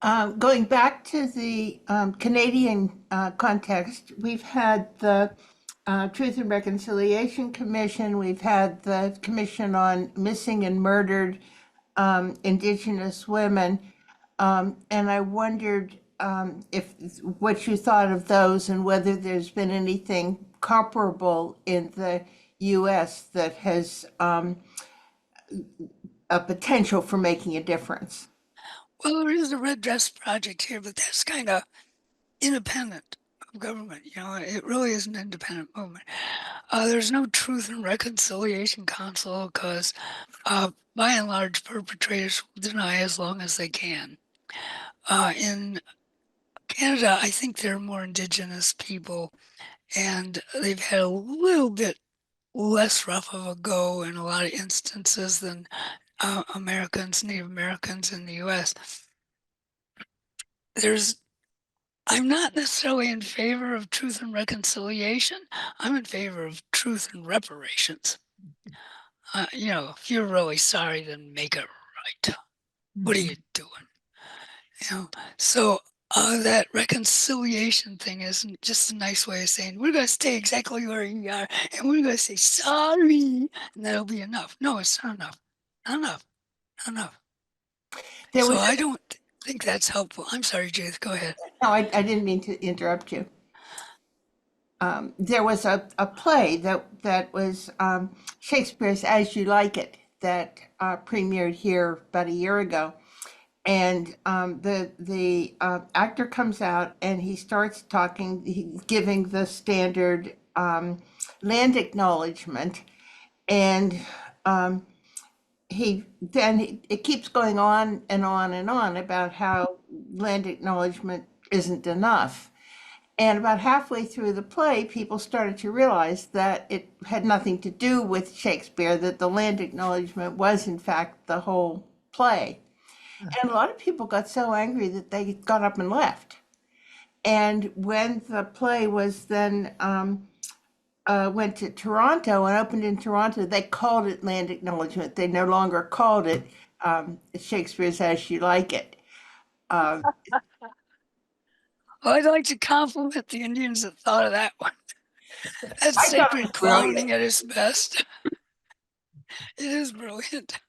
Going back to the Canadian context, we've had the Truth and Reconciliation Commission, we've had the Commission on Missing and Murdered Indigenous Women, and I wondered if what you thought of those and whether there's been anything comparable in the U.S. that has a potential for making a difference. Well, there is a Red Dress Project here, but that's kind of independent of government. It really is an independent movement. There's no Truth and Reconciliation Council because, by and large, perpetrators will deny as long as they can. In Canada, I think there are more Indigenous people, and they've had a little bit less rough of a go in a lot of instances than Native Americans in the U.S. I'm not necessarily in favor of truth and reconciliation. I'm in favor of truth and reparations. If you're really sorry, then make it right. What are you doing? You know, so that reconciliation thing isn't just a nice way of saying we're going to stay exactly where you are, and we're going to say sorry, and that'll be enough. No, it's not enough. Not enough. Not enough. There So was I don't think that's helpful. I'm sorry, Judith. Go ahead. no, I didn't mean to interrupt you. There was a play that was Shakespeare's As You Like It that premiered here about a year ago. And the actor comes out and he starts talking, giving the standard land acknowledgement, and it keeps going on and on and on about how land acknowledgement isn't enough. And about halfway through the play, people started to realize that it had nothing to do with Shakespeare, that the land acknowledgement was, in fact, the whole play. And a lot of people got so angry that they got up and left. And when the play was then went to Toronto and opened in Toronto, they called it land acknowledgement. They no longer called it Shakespeare's As You Like It. Well, I'd like to compliment the Indians that thought of that one. That's I thought it sacred was brilliant. clowning at its best. It is brilliant.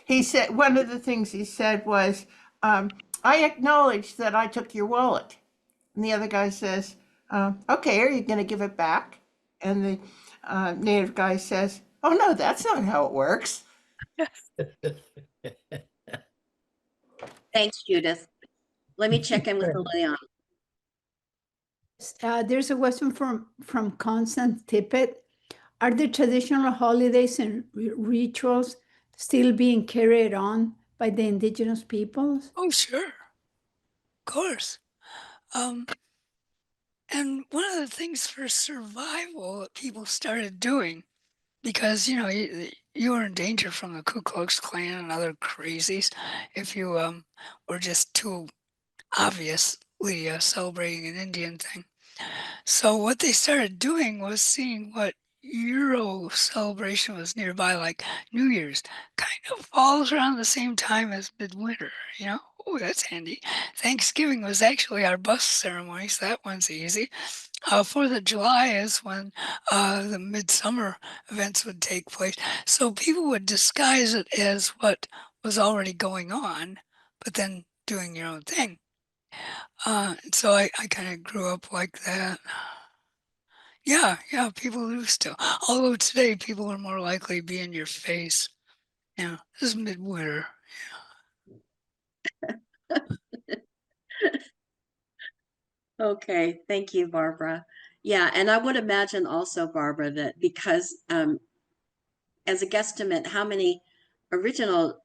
He said one of the things he said was, "I acknowledge that I took your wallet," and the other guy says, "Okay, are you going to give it back?" And the native guy says, "Oh no, that's not how it works." Thanks, Judith. Let me check in with Liliana. There's a question from Constant Tippett. Are the traditional holidays and rituals still being carried on by the indigenous peoples? Oh, sure. Of course. And one of the things for survival that people started doing, because you were in danger from the Ku Klux Klan and other crazies if you were just too obviously celebrating an Indian thing. So what they started doing was seeing what Euro celebration was nearby, like New Year's, kind of falls around the same time as midwinter, you know? Oh, that's handy. Thanksgiving was actually our bus ceremony, so that one's easy. 4th of July is when the midsummer events would take place. So people would disguise it as what was already going on, but then doing your own thing. So I kind of grew up like that. Yeah, people do still. Although today people are more likely to be in your face. Yeah, this is midwinter. Okay, thank you, Barbara. Yeah, and I would imagine also, Barbara, that because as a guesstimate, how many original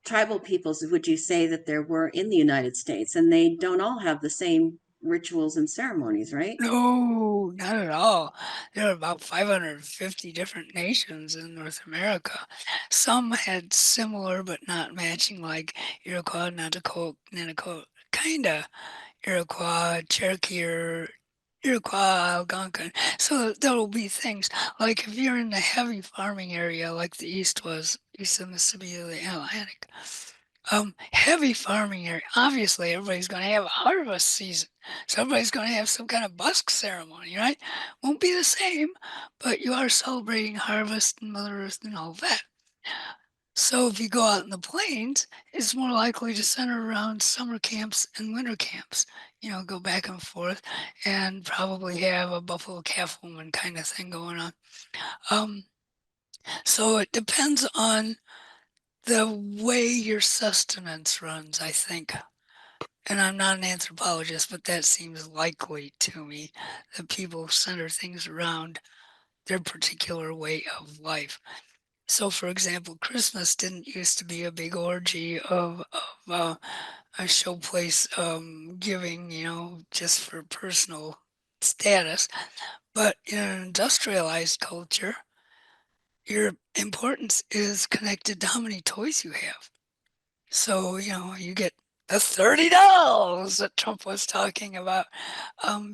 tribal peoples would you say that there were in the United States? And they don't all have the same rituals and ceremonies, right? No, not at all. There are about 550 different nations in North America. Some had similar but not matching, like Iroquois, Nanticoke, kinda Iroquois, Cherokee, or Iroquois, Algonquin. So there will be things like if you're in the heavy farming area, like the East was, east of Mississippi or the Atlantic. Heavy farming area. Obviously, everybody's going to have a harvest season, so everybody's going to have some kind of busk ceremony, right? Won't be the same, but you are celebrating harvest and Mother Earth and all that. So if you go out in the plains, it's more likely to center around summer camps and winter camps. Go back and forth, and probably have a buffalo calf woman kind of thing going on. So it depends on the way your sustenance runs, I think. And I'm not an anthropologist, but that seems likely to me that people center things around their particular way of life. So, for example, Christmas didn't used to be a big orgy of a showplace giving, just for personal status. But in an industrialized culture, your importance is connected to how many toys you have. So, you get the $30 that Trump was talking about,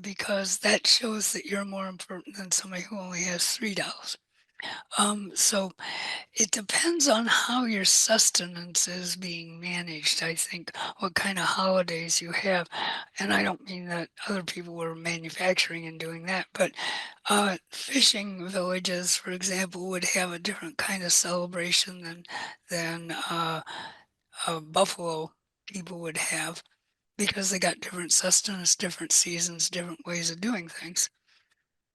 because that shows that you're more important than somebody who only has $3. So it depends on how your sustenance is being managed, I think, what kind of holidays you have. And I don't mean that other people were manufacturing and doing that, but fishing villages, for example, would have a different kind of celebration than buffalo people would have, because they got different sustenance, different seasons, different ways of doing things.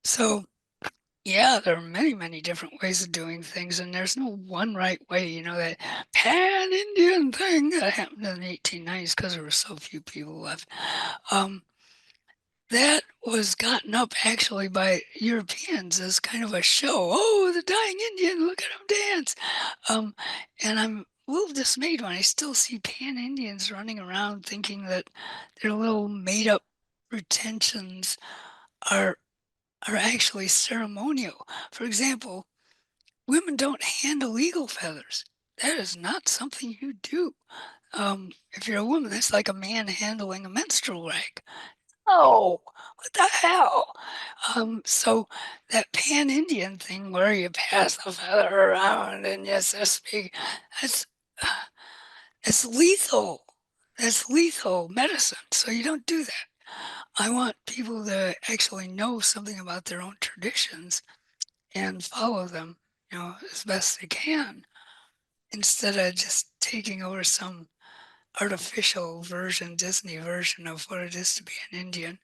So yeah, there are many, many different ways of doing things, and there's no one right way. You know, that pan-Indian thing that happened in the 1890s because there were so few people left. That was gotten up actually by Europeans as kind of a show. Oh, the dying Indian, look at him dance. And I'm a little dismayed when I still see pan-Indians running around thinking that their little made-up pretensions are actually ceremonial. For example, women don't handle eagle feathers. That is not something you do. If you're a woman, that's like a man handling a menstrual rag. Oh, what the hell? So that pan-Indian thing where you pass the feather around and yes, that's that's lethal. That's lethal medicine. So you don't do that. I want people to actually know something about their own traditions and follow them, as best they can, instead of just taking over some artificial version, Disney version of what it is to be an Indian.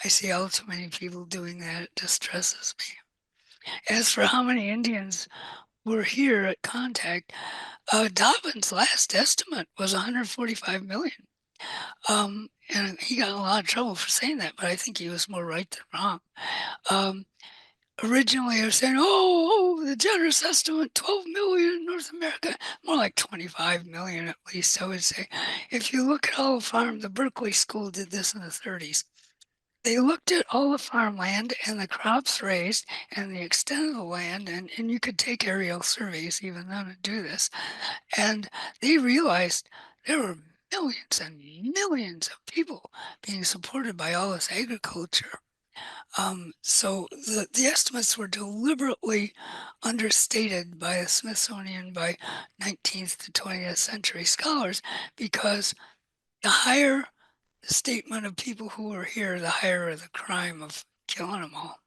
I see all too many people doing that. It distresses me. As for how many Indians were here at contact, Dobbin's last estimate was 145 million. And he got in a lot of trouble for saying that, but I think he was more right than wrong. Originally, I was saying, the generous estimate, 12 million in North America, more like 25 million at least, I would say. If you look at all the farm, the Berkeley School did this in the 30s. They looked at all the farmland and the crops raised and the extent of the land, and you could take aerial surveys even then to do this. And they realized there were millions and millions of people being supported by all this agriculture. So the estimates were deliberately understated by the Smithsonian, by 19th to 20th century scholars, because the higher the statement of people who were here, the higher the crime of killing them all.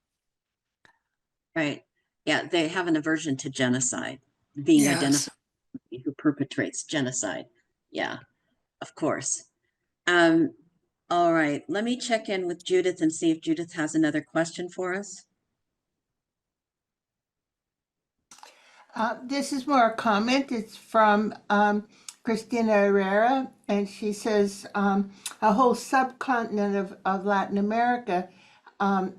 Right. Yeah, they have an aversion to genocide, being Yes. identified who perpetrates genocide. Yeah, of course. All right, let me check in with Judith and see if Judith has another question for us. This is more a comment. It's from Christina Herrera, and she says a whole subcontinent of Latin America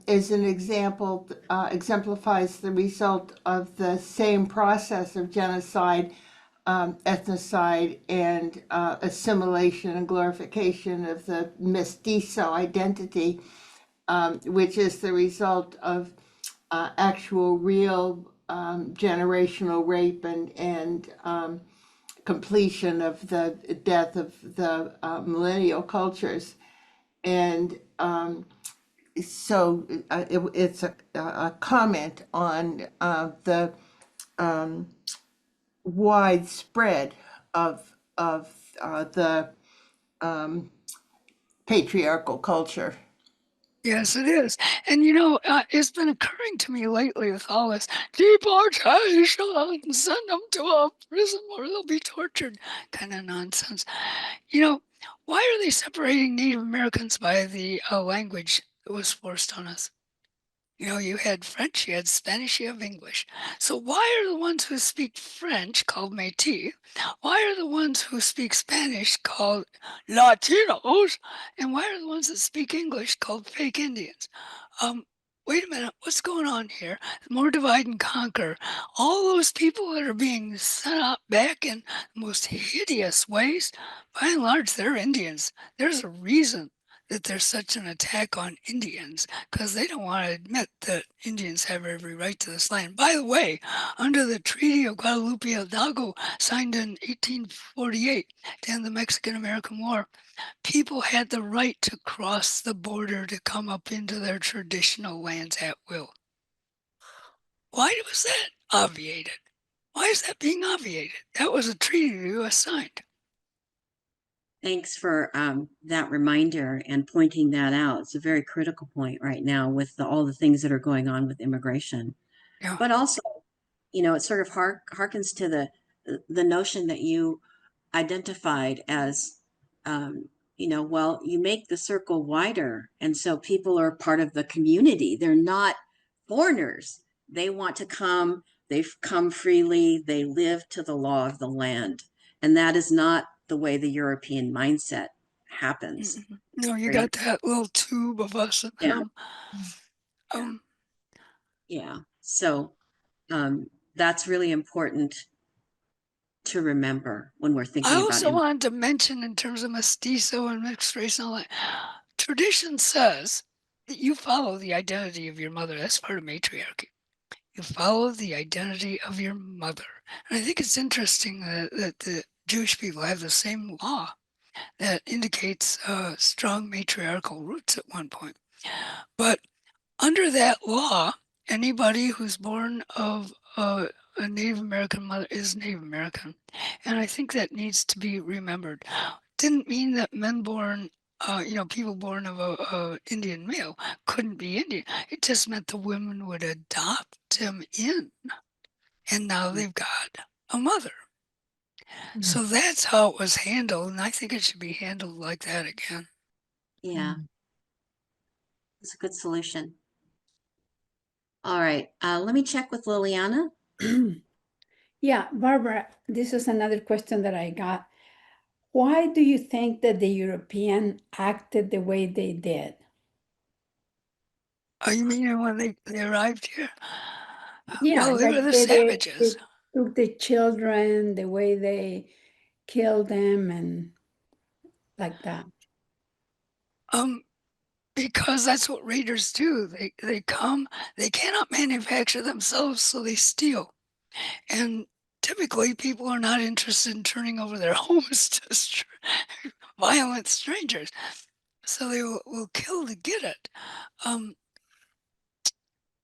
is an example, exemplifies the result of the same process of genocide, ethnocide, and assimilation and glorification of the mestizo identity, which is the result of actual, real generational rape and completion of the death of the millennial cultures. And so it's a comment on the widespread of the patriarchal culture. Yes, it is. And it's been occurring to me lately with all this deportation, send them to a prison where they'll be tortured kind of nonsense. Why are they separating Native Americans by the language that was forced on us? You had French, you had Spanish, you have English. So why are the ones who speak French called Métis? Why are the ones who speak Spanish called Latinos? And why are the ones that speak English called fake Indians? Wait a minute, what's going on here? More divide and conquer. All those people that are being sent out back in the most hideous ways, by and large, they're Indians. There's a reason that there's such an attack on Indians, because they don't want to admit that Indians have every right to this land. By the way, under the Treaty of Guadalupe Hidalgo, signed in 1848 to end the Mexican-American War, people had the right to cross the border to come up into their traditional lands at will. Why was that? obviated. Why is that being obviated? That was a treaty the U.S. signed. Thanks for that reminder and pointing that out. It's a very critical point right now with all the things that are going on with immigration. Yeah. But also, it sort of harkens to the notion that you identified as, well, you make the circle wider, and so people are part of the community. They're not foreigners. They want to come. They've come freely. They live to the law of the land, and that is not the way the European mindset happens. No, you Very got that little tube of us and Yeah. them. Yeah. So that's really important to remember when we're I thinking about also wanted to mention, in terms of mestizo and mixed race and all that, tradition says that you follow the identity of your mother. That's part of matriarchy. You follow the identity of your mother. And I think it's interesting that the Jewish people have the same law that indicates strong matriarchal roots at one point. But under that law, anybody who's born of a Native American mother is Native American. And I think that needs to be remembered. Didn't mean that men born, people born of a Indian male couldn't be Indian. It just meant the women would adopt them in. And now they've got a mother. So that's how it was handled. And I think it should be handled like that again. Yeah. It's a good solution. All right. Let me check with Liliana. Yeah, Barbara, this is another question that I got. Why do you think that the European acted the way they did? Oh, you mean when they arrived here? Yeah, Well, they were like the they savages. took the children, the way they killed them, and like that. Because that's what raiders do. They come, they cannot manufacture themselves, so they steal. And typically people are not interested in turning over their homes to violent strangers. So they will kill to get it.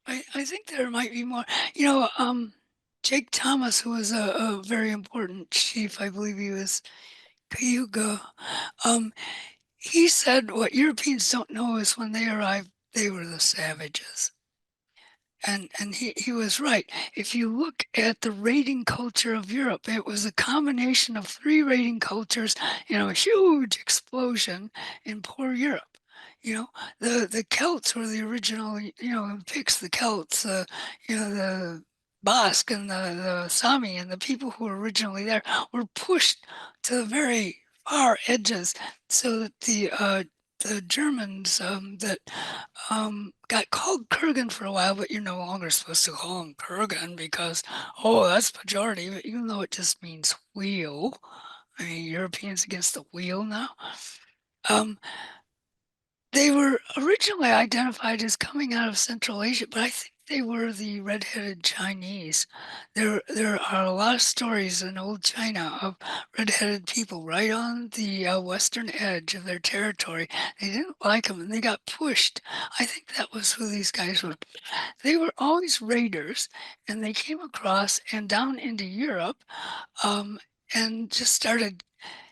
I think there might be more. Jake Thomas, who was a very important chief, I believe he was Cayuga. He said what Europeans don't know is when they arrived, they were the savages. And he was right. If you look at the raiding culture of Europe, it was a combination of three raiding cultures, a huge explosion in poor Europe. The Celts were the original, in Picts, the Celts, the Basque and the Sami and the people who were originally there were pushed to the very far edges so that the Germans that got called Kurgan for a while, but you're no longer supposed to call them Kurgan because, that's pejorative, even though it just means wheel. I mean, Europeans against the wheel now. They were originally identified as coming out of Central Asia, but I think they were the red-headed Chinese. There are a lot of stories in old China of red-headed people right on the western edge of their territory. They didn't like them and they got pushed. I think that was who these guys were. They were always raiders, and they came across and down into Europe and just started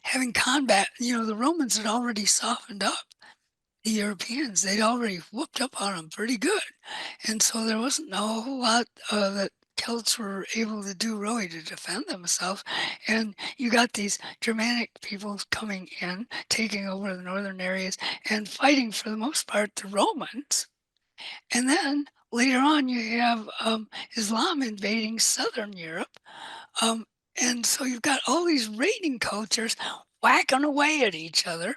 having combat. The Romans had already softened up the Europeans. They'd already whooped up on them pretty good. And so there wasn't a whole lot that Celts were able to do really to defend themselves. And you got these Germanic peoples coming in, taking over the northern areas and fighting, for the most part, the Romans. And then later on, you have Islam invading southern Europe. And so you've got all these raiding cultures whacking away at each other.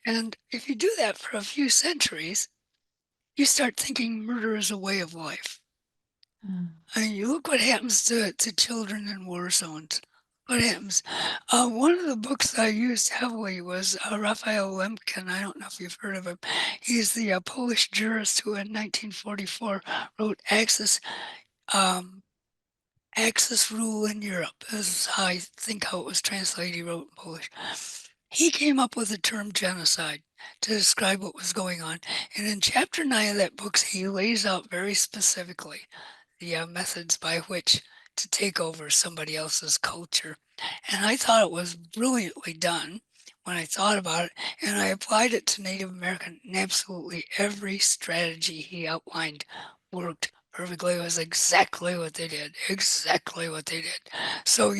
And if you do that for a few centuries, you start thinking murder is a way of life. I mean, you look what happens to children in war zones. What happens? One of the books I used heavily was Raphael Lemkin. I don't know if you've heard of him. He's the Polish jurist who in 1944 wrote Axis Rule in Europe. This is how I think how it was translated. He wrote in Polish. He came up with the term genocide to describe what was going on. And in chapter 9 of that book, he lays out very specifically the methods by which to take over somebody else's culture. And I thought it was brilliantly done when I thought about it, and I applied it to Native American, and absolutely every strategy he outlined worked perfectly. It was exactly what they did, exactly what they did. So,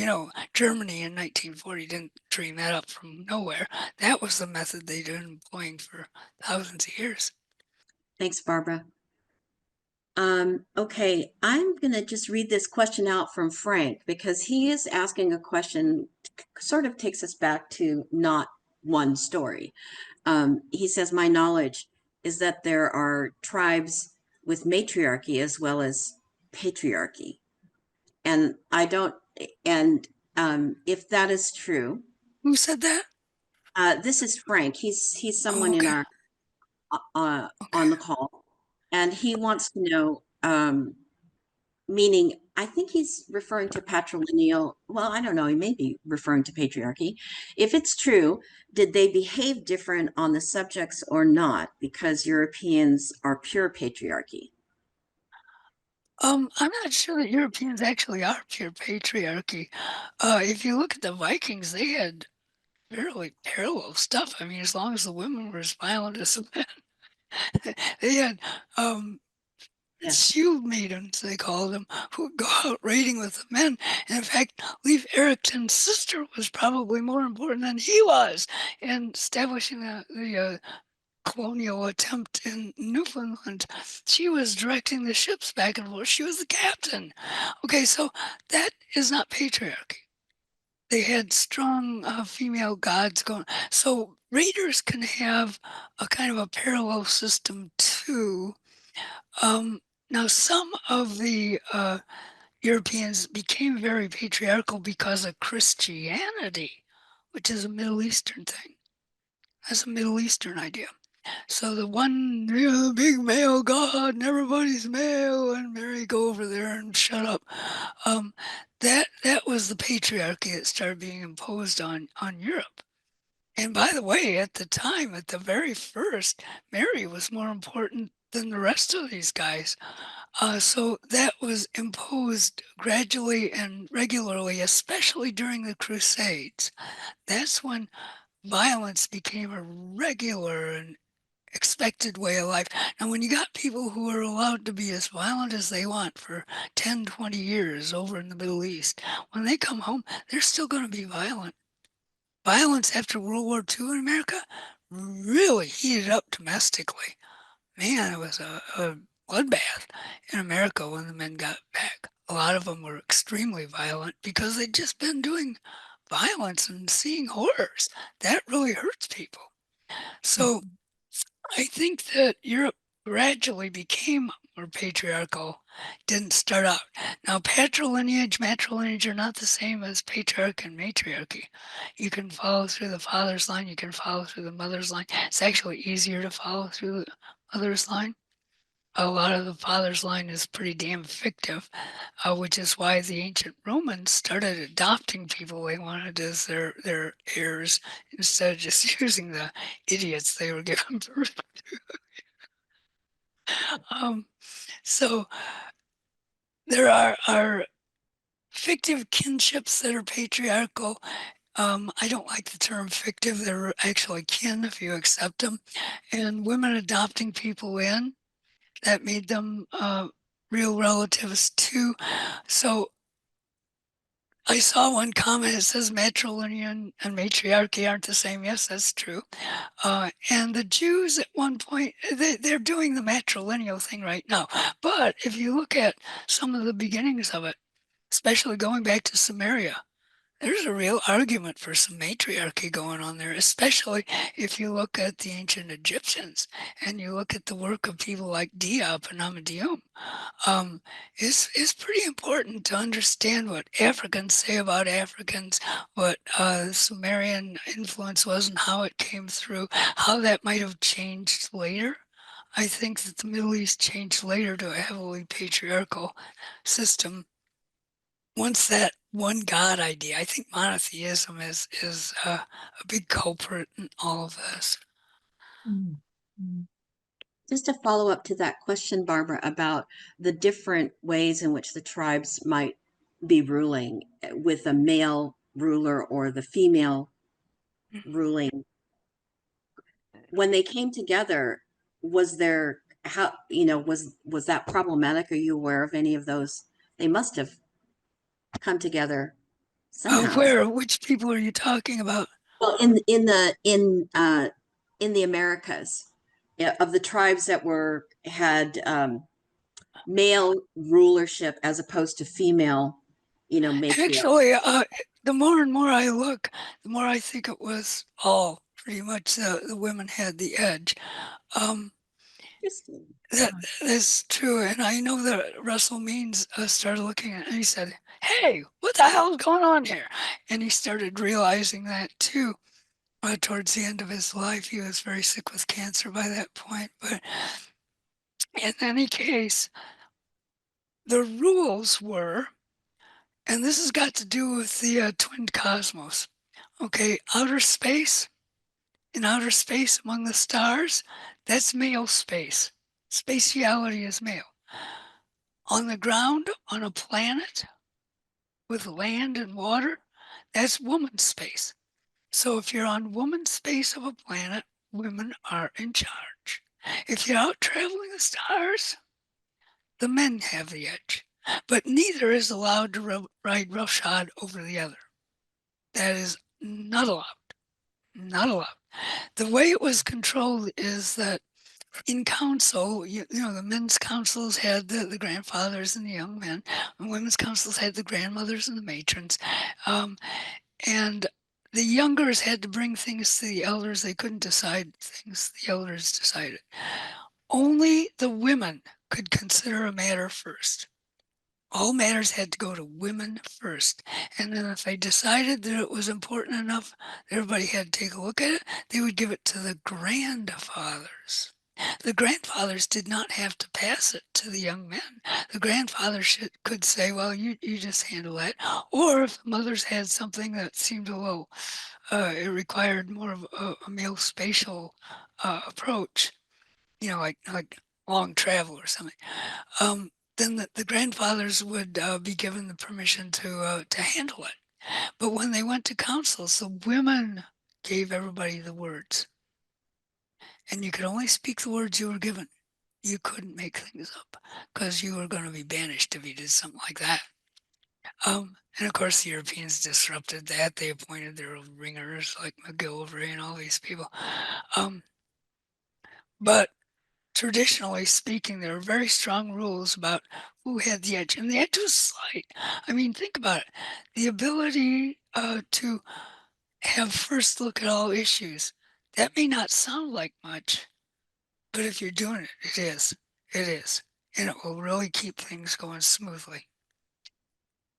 Germany in 1940 didn't dream that up from nowhere. That was the method they'd been employing for thousands of years. Thanks, Barbara. Okay, I'm going to just read this question out from Frank because he is asking a question, sort of takes us back to not one story. He says, my knowledge is that there are tribes with matriarchy as well as patriarchy. And I don't, and if that is true, Who said that? this is Frank. He's someone Oh, in okay. our on Okay. the call, and he wants to know, meaning I think he's referring to patrilineal. Well, I don't know. He may be referring to patriarchy. If it's true, did they behave different on the subjects or not? Because Europeans are pure patriarchy. I'm not sure that Europeans actually are pure patriarchy. If you look at the Vikings, they had fairly parallel stuff. I mean, as long as the women were as violent as the men, they had Yeah. shield maidens, they called them, who would go out raiding with the men. And in fact, Leif Eriksson's sister was probably more important than he was in establishing the colonial attempt in Newfoundland. She was directing the ships back and forth. She was the captain. Okay, so that is not patriarchy. They had strong female gods going. So raiders can have a kind of a parallel system too. Now, some of the Europeans became very patriarchal because of Christianity, which is a Middle Eastern thing. That's a Middle Eastern idea. So the one big male god and everybody's male and Mary go over there and shut up. That was the patriarchy that started being imposed on Europe. And by the way, at the time, at the very first, Mary was more important than the rest of these guys. So that was imposed gradually and regularly, especially during the Crusades. That's when violence became a regular and expected way of life. Now, when you got people who are allowed to be as violent as they want for 10, 20 years over in the Middle East, when they come home, they're still going to be violent. Violence after World War II in America really heated up domestically. Man, it was a bloodbath in America when the men got back. A lot of them were extremely violent because they'd just been doing violence and seeing horrors. That really hurts people. So I think that Europe gradually became more patriarchal, didn't start out. Now, patrilineage, matrilineage are not the same as patriarch and matriarchy. You can follow through the father's line, you can follow through the mother's line. It's actually easier to follow through the mother's line. A lot of the father's line is pretty damn fictive, which is why the ancient Romans started adopting people they wanted as their heirs instead of just using the idiots they were given birth to. So there are fictive kinships that are patriarchal. I don't like the term fictive. They're actually kin if you accept them. And women adopting people in, that made them real relatives too. So I saw one comment, it says matrilineal and matriarchy aren't the same. Yes, that's true. And the Jews at one point, they're doing the matrilineal thing right now. But if you look at some of the beginnings of it, especially going back to Samaria, there's a real argument for some matriarchy going on there, especially if you look at the ancient Egyptians and you look at the work of people like Diop and Ammonium. It's pretty important to understand what Africans say about Africans, what Sumerian influence was and how it came through, how that might have changed later. I think that the Middle East changed later to a heavily patriarchal system. Once that one God idea, I think monotheism is a big culprit in all of this. Just to follow up to that question, Barbara, about the different ways in which the tribes might be ruling with a male ruler or the female ruling. When they came together, was there how was that problematic? Are you aware of any of those? They must have come together somehow. Where? Which people are you talking about? Well, in the Americas, yeah, of the tribes that had male rulership as opposed to female, matriarch. Actually, the more and more I look, the more I think it was all pretty much the women had the edge. Interesting. That's true, and I know that Russell Means started looking at it and he said, "Hey, what the hell is going on here?" And he started realizing that too. Towards the end of his life, he was very sick with cancer by that point. But in any case, the rules were, and this has got to do with the twinned cosmos. Okay, outer space, in outer space among the stars, that's male space. Spatiality is male. On the ground, on a planet with land and water, that's woman's space. So if you're on woman's space of a planet, women are in charge. If you're out traveling the stars, the men have the edge. But neither is allowed to ride roughshod over the other. That is not allowed. Not allowed. The way it was controlled is that in council, the men's councils had the grandfathers and the young men, and women's councils had the grandmothers and the matrons. And the youngers had to bring things to the elders. They couldn't decide things, the elders decided. Only the women could consider a matter first. All matters had to go to women first. And then if they decided that it was important enough, everybody had to take a look at it, they would give it to the grandfathers. The grandfathers did not have to pass it to the young men. The grandfathers could say, well, you just handle that. Or if the mothers had something that seemed a little, it required more of a male spatial approach, like long travel or something. Then the grandfathers would be given the permission to handle it. But when they went to councils, the women gave everybody the words. And you could only speak the words you were given. You couldn't make things up because you were going to be banished if you did something like that. And of course, the Europeans disrupted that. They appointed their own ringers like McGillivray and all these people. But traditionally speaking, there are very strong rules about who had the edge. And the edge was slight. I mean, think about it. The ability to have first look at all issues, that may not sound like much, but if you're doing it, it is. It is. And it will really keep things going smoothly.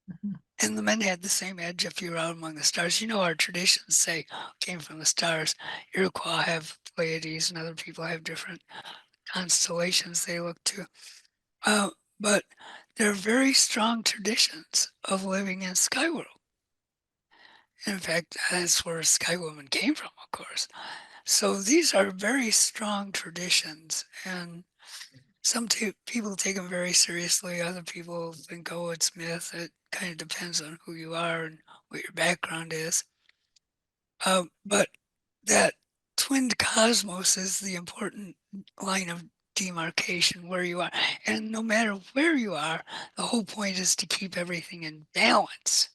Mhm. And the men had the same edge if you were out among the stars. Our traditions say came from the stars. Iroquois have Pleiades and other people have different constellations they look to. But there are very strong traditions of living in Skyworld. In fact, that's where Skywoman came from, of course. So these are very strong traditions, and some people take them very seriously. Other people think, oh, it's myth. It kind of depends on who you are and what your background is. But that twinned cosmos is the important line of demarcation where you are. And no matter where you are, the whole point is to keep everything in balance,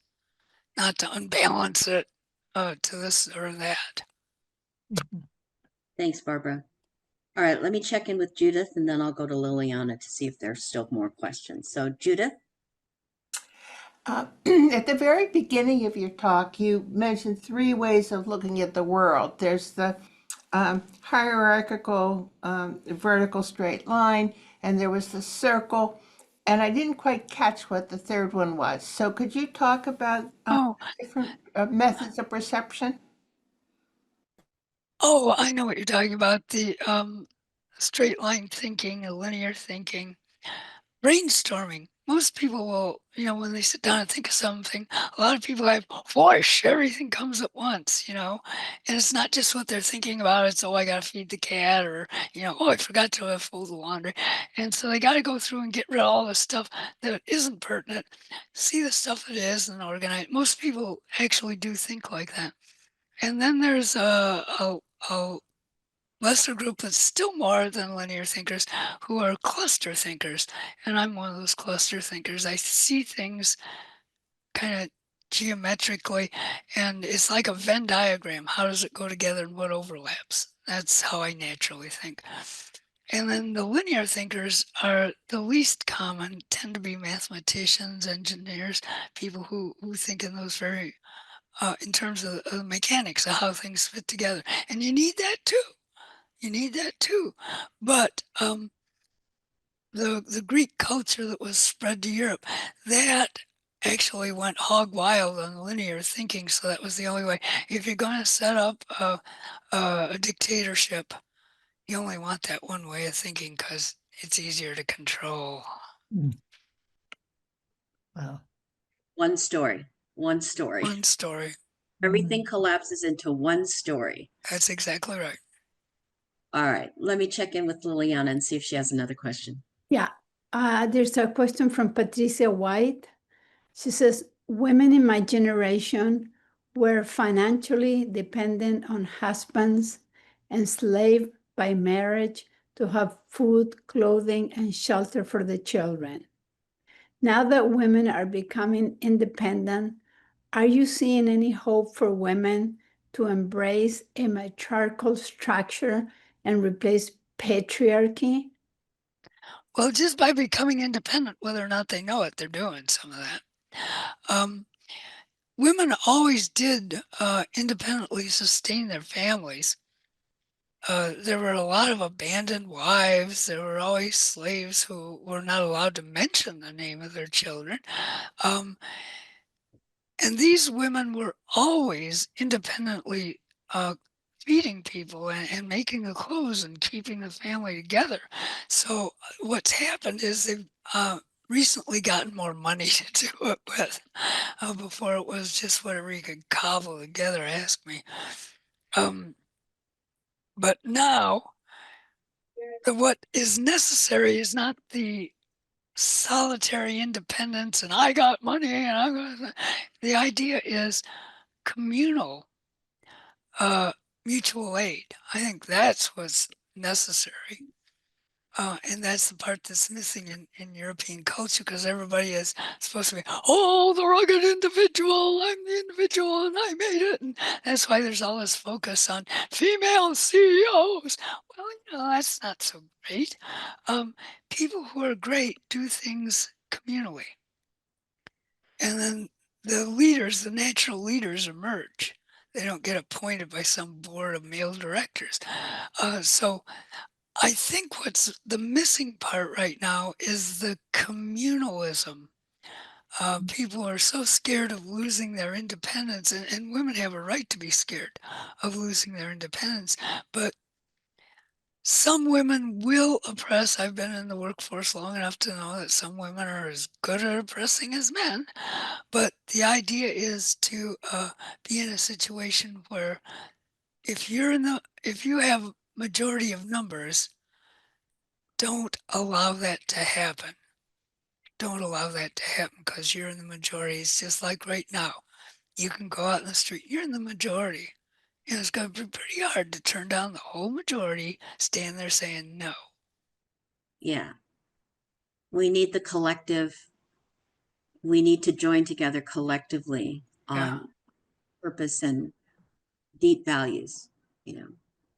not to unbalance it to this or that. Thanks, Barbara. All right, let me check in with Judith and then I'll go to Liliana to see if there's still more questions. So, Judith? At the very beginning of your talk, you mentioned three ways of looking at the world. There's the hierarchical vertical straight line, and there was the circle, and I didn't quite catch what the third one was. So could you talk about different methods of perception? Oh, I know what you're talking about. The straight line thinking, linear thinking, brainstorming. most people will, when they sit down and think of something, a lot of people have whoosh, everything comes at once, and it's not just what they're thinking about. It's, oh, I got to feed the cat, or, oh, I forgot to fold the laundry. And so they got to go through and get rid of all the stuff that isn't pertinent, see the stuff that is, and organize. Most people actually do think like that. And then there's a lesser group that's still more than linear thinkers, who are cluster thinkers. And I'm one of those cluster thinkers. I see things kind of geometrically, and it's like a Venn diagram. How does it go together and what overlaps? That's how I naturally think. And then the linear thinkers are the least common, tend to be mathematicians, engineers, people who think in those very, in terms of the mechanics of how things fit together. And you need that too. You need that too. But the Greek culture that was spread to Europe, that actually went hog wild on linear thinking. So that was the only way. If you're going to set up a dictatorship, you only want that one way of thinking because it's easier to control. Wow. One story, one story. One story. Everything collapses into one story. That's exactly right. All right, let me check in with Liliana and see if she has another question. Yeah, there's a question from Patricia White. She says, women in my generation were financially dependent on husbands, enslaved by marriage to have food, clothing, and shelter for the children. Now that women are becoming independent, are you seeing any hope for women to embrace a matriarchal structure and replace patriarchy? Well, just by becoming independent, whether or not they know it, they're doing some of that. Women always did independently sustain their families. There were a lot of abandoned wives. There were always slaves who were not allowed to mention the name of their children. And these women were always independently feeding people and making the clothes and keeping the family together. So what's happened is they've recently gotten more money to do it with. Before it was just whatever you could cobble together, ask me. But now, what is necessary is not the solitary independence and I got money and I'm going. The idea is communal mutual aid. I think that's what's necessary. And that's the part that's missing in European culture, because everybody is supposed to be, oh, the rugged individual, I'm the individual and I made it. And that's why there's all this focus on female CEOs. Well, that's not so great. People who are great do things communally. And then the leaders, the natural leaders emerge. They don't get appointed by some board of male directors. So I think what's the missing part right now is the communalism. People are so scared of losing their independence, and women have a right to be scared of losing their independence. But some women will oppress. I've been in the workforce long enough to know that some women are as good at oppressing as men. But the idea is to be in a situation where if you have majority of numbers, don't allow that to happen. Don't allow that to happen because you're in the majority. It's just like right now. You can go out in the street, you're in the majority. And it's going to be pretty hard to turn down the whole majority, stand there saying no. Yeah. We need the collective. We need to join together collectively on purpose and deep values.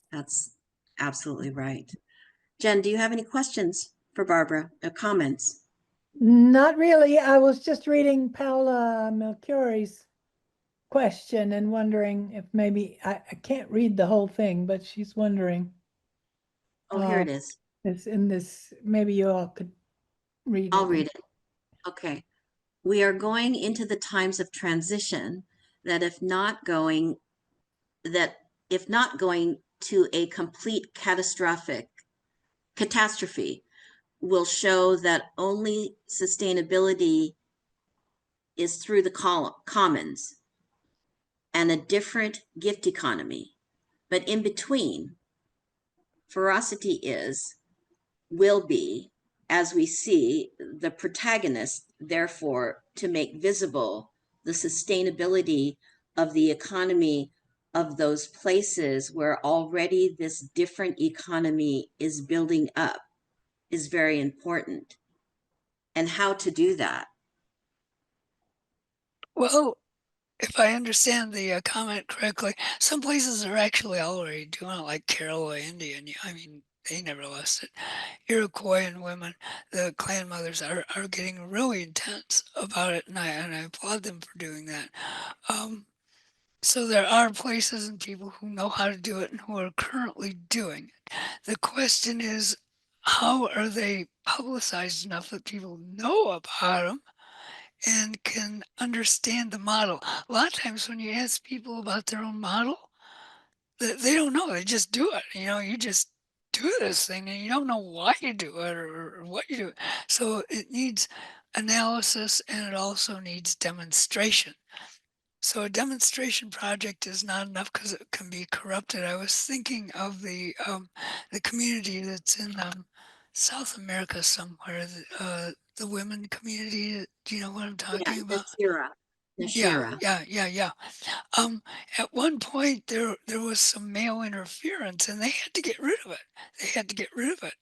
That's absolutely right. Jen, do you have any questions for Barbara or comments? Not really. I was just reading Paula Melchiori's question and wondering if maybe I can't read the whole thing, but she's wondering. Oh, here it is. It's in this, maybe you all could read it. I'll read it. Okay. We are going into the times of transition that if not going to a complete catastrophe, will show that only sustainability is through the commons and a different gift economy. But in between, ferocity will be, as we see, the protagonist, therefore, to make visible the sustainability of the economy of those places where already this different economy is building up is very important. And how to do that. Well, if I understand the comment correctly, some places are actually already doing it, like Kerala, Indian. I mean, they never lost it. Iroquoian women, the clan mothers are getting really intense about it, and I applaud them for doing that. So there are places and people who know how to do it and who are currently doing it. The question is, how are they publicized enough that people know about them and can understand the model? A lot of times when you ask people about their own model, they don't know. They just do it. You just do this thing and you don't know why you do it or what you do. So it needs analysis and it also needs demonstration. So a demonstration project is not enough because it can be corrupted. I was thinking of the community that's in South America somewhere, the women community. Do you know what I'm Yeah, talking about? Nashira. Yeah, Nashira. yeah. At one point there was some male interference, and they had to get rid of it. They had to get rid of it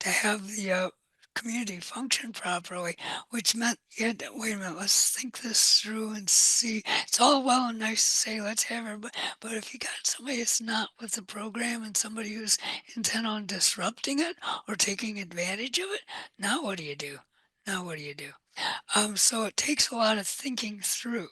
to have the community function properly, which meant you had to wait a minute. Let's think this through and see. It's all well and nice to say let's have everybody, but if you got somebody that's not with the program and somebody who's intent on disrupting it or taking advantage of it, now what do you do? Now what do you do? So it takes a lot of thinking through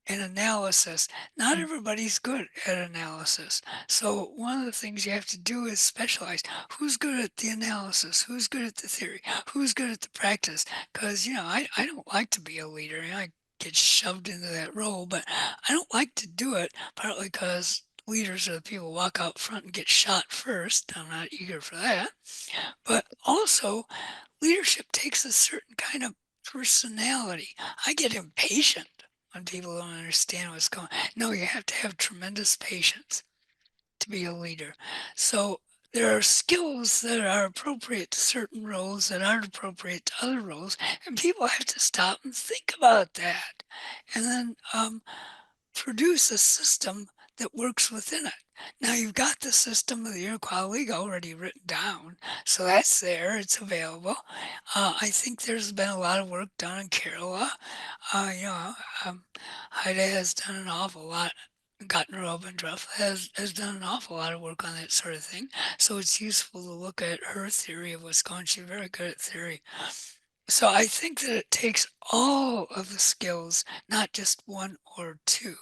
and analysis. Not everybody's good at analysis. So one of the things you have to do is specialize. Who's good at the analysis? Who's good at the theory? Who's good at the practice? Because, I don't like to be a leader. I get shoved into that role, but I don't like to do it, partly because leaders are the people who walk out front and get shot first. I'm not eager for that. But also, leadership takes a certain kind of personality. I get impatient when people don't understand what's going on. No, you have to have tremendous patience to be a leader. So there are skills that are appropriate to certain roles that aren't appropriate to other roles, and people have to stop and think about that, and then produce a system that works within it. Now you've got the system of the Iroquois League already written down, so that's there, it's available. I think there's been a lot of work done in Kerala. Haida has done an awful lot. Gotner Obendruff has done an awful lot of work on that sort of thing. So it's useful to look at her theory of what's going on. She's very good at theory. So I think that it takes all of the skills, not just one or two.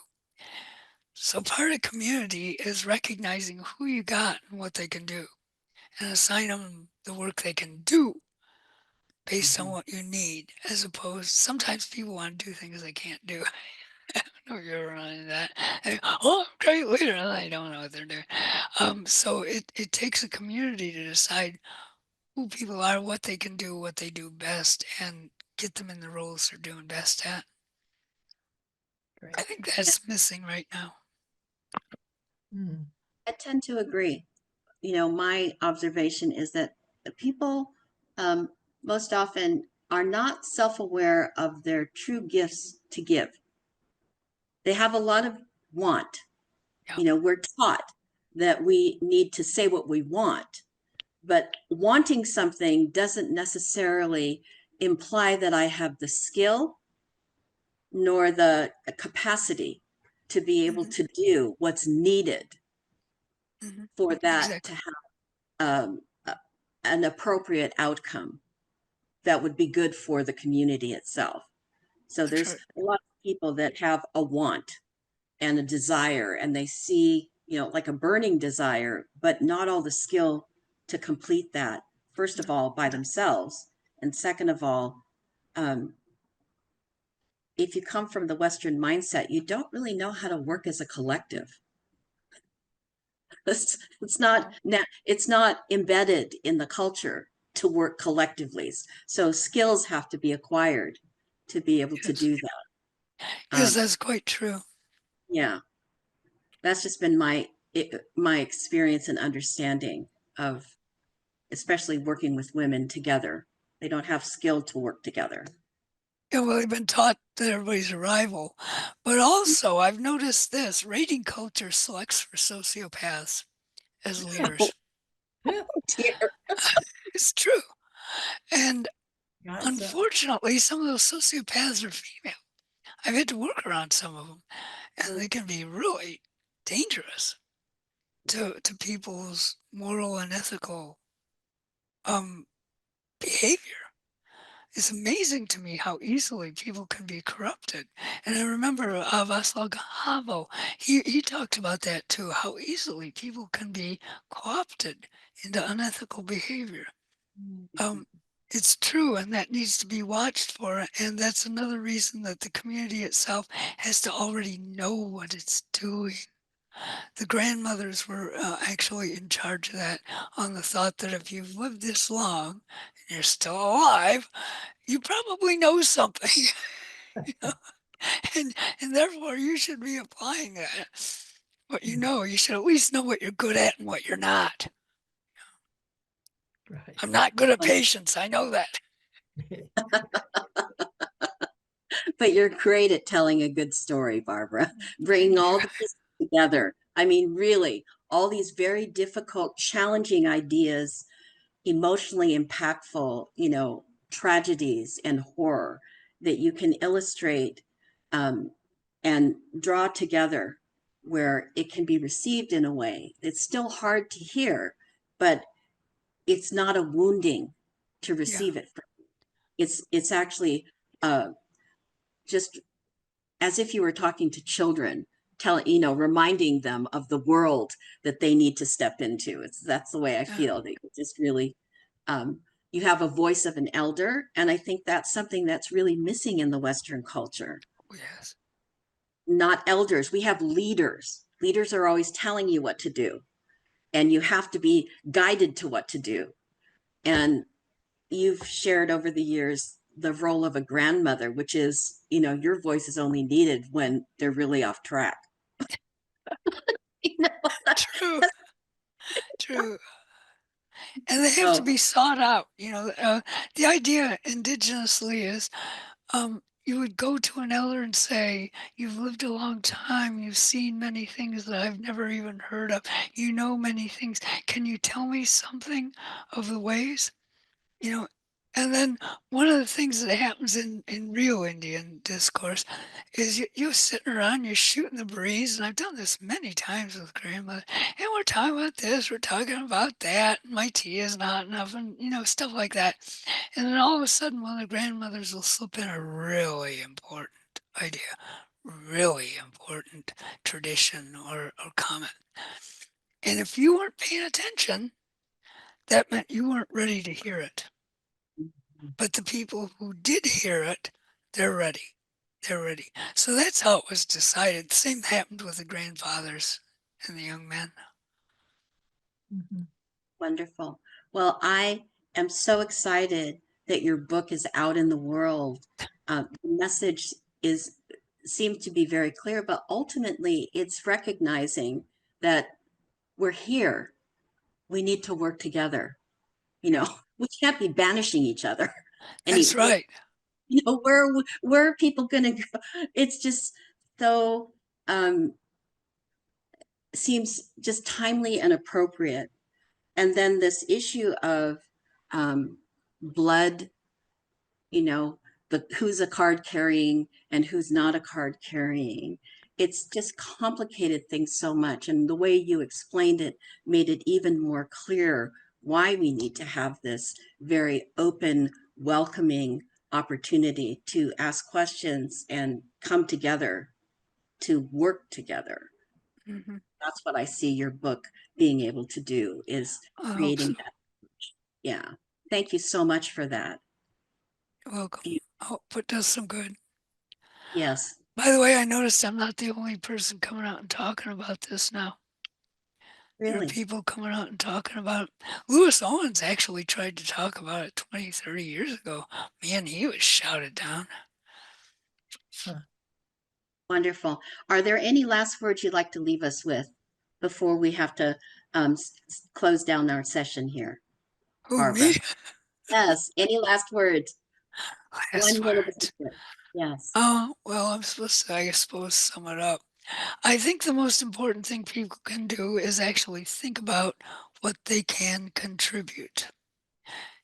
So part of community is recognizing who you got and what they can do and assign them the work they can do based on what you need, as opposed sometimes people want to do things they can't do. I don't know if you're running that. I'm a great leader, and they don't know what they're doing. So it takes a community to decide who people are, what they can do, what they do best, and get them in the roles they're doing best at. Great. I think that's missing right now. I tend to agree. My observation is that the people most often are not self-aware of their true gifts to give. They have a lot of want. Yeah. We're taught that we need to say what we want, but wanting something doesn't necessarily imply that I have the skill nor the capacity to be able to do what's needed for that to Exactly. have an appropriate outcome that would be good for the community itself. So That's there's right. a lot of people that have a want and a desire, and they see, like a burning desire, but not all the skill to complete that, first of all, by themselves. And second of all, if you come from the Western mindset, you don't really know how to work as a collective. It's not embedded in the culture to work collectively. So skills have to be acquired to be able to Yes. do that. Yes, that's quite true. Yeah, that's just been my experience and understanding of, especially working with women together. They don't have skill to work together. Yeah, well, they've been taught that everybody's a rival. But also, I've noticed this rating culture selects for sociopaths as leaders. Oh, dear. It's true. And Gotcha. unfortunately, some of those sociopaths are female. I've had to work around some of them, and they can be really dangerous to people's moral and ethical behavior. It's amazing to me how easily people can be corrupted. And I remember Václav Havel, he talked about that too, how easily people can be co-opted into unethical behavior. It's true, and that needs to be watched for. And that's another reason that the community itself has to already know what it's doing. The grandmothers were actually in charge of that, on the thought that if you've lived this long and you're still alive, you probably know something. You know? and therefore you should be applying that. What you know, you should at least know what you're good at and what you're not. Right. I'm not good at patience. I know that. But you're great at telling a good story, Barbara. Bringing all the pieces together. I mean, really, all these very difficult, challenging ideas, emotionally impactful, tragedies and horror that you can illustrate and draw together where it can be received in a way that's still hard to hear, but it's not a wounding to receive it. It's actually just as if you were talking to children, reminding them of the world that they need to step into. That's the way I feel. That you just really, you have a voice of an elder, and I think that's something that's really missing in the Western culture. Yes. Not elders. We have leaders. Leaders are always telling you what to do, and you have to be guided to what to do. And you've shared over the years the role of a grandmother, which is, your voice is only needed when they're really off track. True. True. And they have to be sought out. The idea indigenously is you would go to an elder and say, you've lived a long time, you've seen many things that I've never even heard of, you know many things. Can you tell me something of the ways? And then one of the things that happens in real Indian discourse is you're sitting around, you're shooting the breeze, and I've done this many times with grandmother, and we're talking about this, we're talking about that, and my tea is not enough, and stuff like that. And then all of a sudden, one of the grandmothers will slip in a really important idea, really important tradition or comment. And if you weren't paying attention, that meant you weren't ready to hear it. But the people who did hear it, they're ready. They're ready. So that's how it was decided. The same happened with the grandfathers and the young men. Wonderful. Well, I am so excited that your book is out in the world. The message seems to be very clear, but ultimately it's recognizing that we're here. We need to work together. We can't be banishing each other. That's right. Where are people going to go? It's just so seems just timely and appropriate. And then this issue of blood, who's a card carrying and who's not a card carrying. It's just complicated things so much. And the way you explained it made it even more clear why we need to have this very open, welcoming opportunity to ask questions and come together to work together. That's what I see your book being able to do, is creating that. Yeah. Thank you so much for that. You're welcome. I hope it does some good. Yes. By the way, I noticed I'm not the only person coming out and talking about this now. There are Really? people coming out and talking about it. Lewis Owens actually tried to talk about it 20, 30 years ago. Man, he was shouted down. Wonderful. Are there any last words you'd like to leave us with before we have to close down our session here, Who, me? Barbara? Yes. Any last words? Last 1 minute of words. secret. Yes. Oh, well, I'm supposed to, I suppose, sum it up. I think the most important thing people can do is actually think about what they can contribute.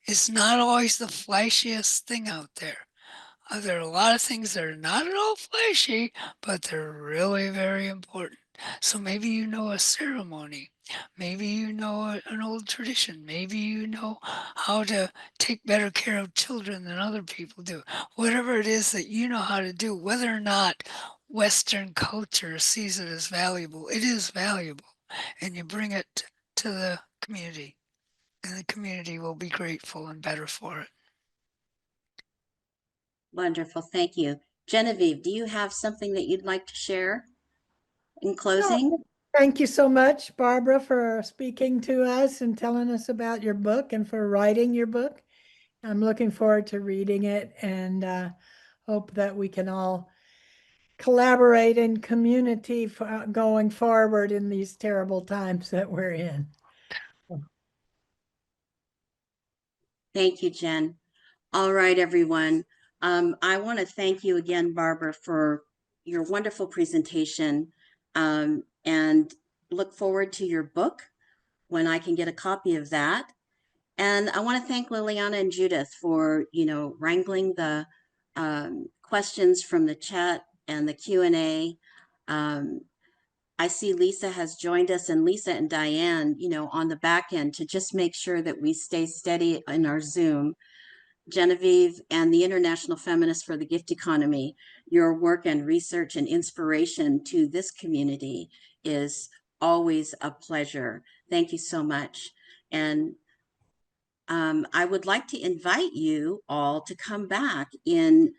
It's not always the flashiest thing out there. There are a lot of things that are not at all flashy, but they're really very important. So maybe you know a ceremony, maybe you know an old tradition, maybe you know how to take better care of children than other people do. Whatever it is that you know how to do, whether or not Western culture sees it as valuable, it is valuable. And you bring it to the community, and the community will be grateful and better for it. Wonderful. Thank you. Genevieve, do you have something that you'd like to share in No, closing? thank you so much, Barbara, for speaking to us and telling us about your book and for writing your book. I'm looking forward to reading it and hope that we can all collaborate in community going forward in these terrible times that we're in. Thank you, Jen. All right, everyone. I want to thank you again, Barbara, for your wonderful presentation, and look forward to your book when I can get a copy of that. And I want to thank Liliana and Judith for, wrangling the questions from the chat and the Q&A. I see Lisa has joined us, and Lisa and Diane, on the back end to just make sure that we stay steady in our Zoom. Genevieve and the International Feminists for the Gift Economy, your work and research and inspiration to this community is always a pleasure. Thank you so much. And I would like to invite you all to come back in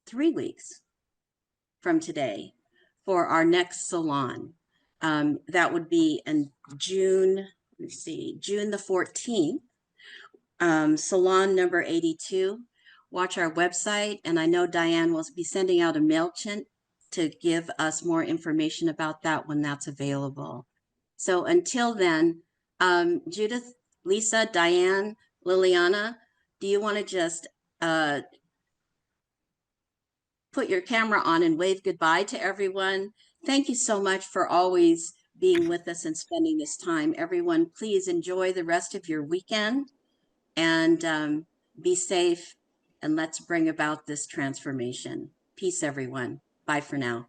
3 weeks from today for our next salon. That would be in June, June the 14th. Salon number 82. Watch our website, and I know Diane will be sending out a MailChimp to give us more information about that when that's available. So until then, Judith, Lisa, Diane, Liliana, do you want to just put your camera on and wave goodbye to everyone? Thank you so much for always being with us and spending this time. Everyone, please enjoy the rest of your weekend. And be safe, and let's bring about this transformation. Peace, everyone. Bye for now.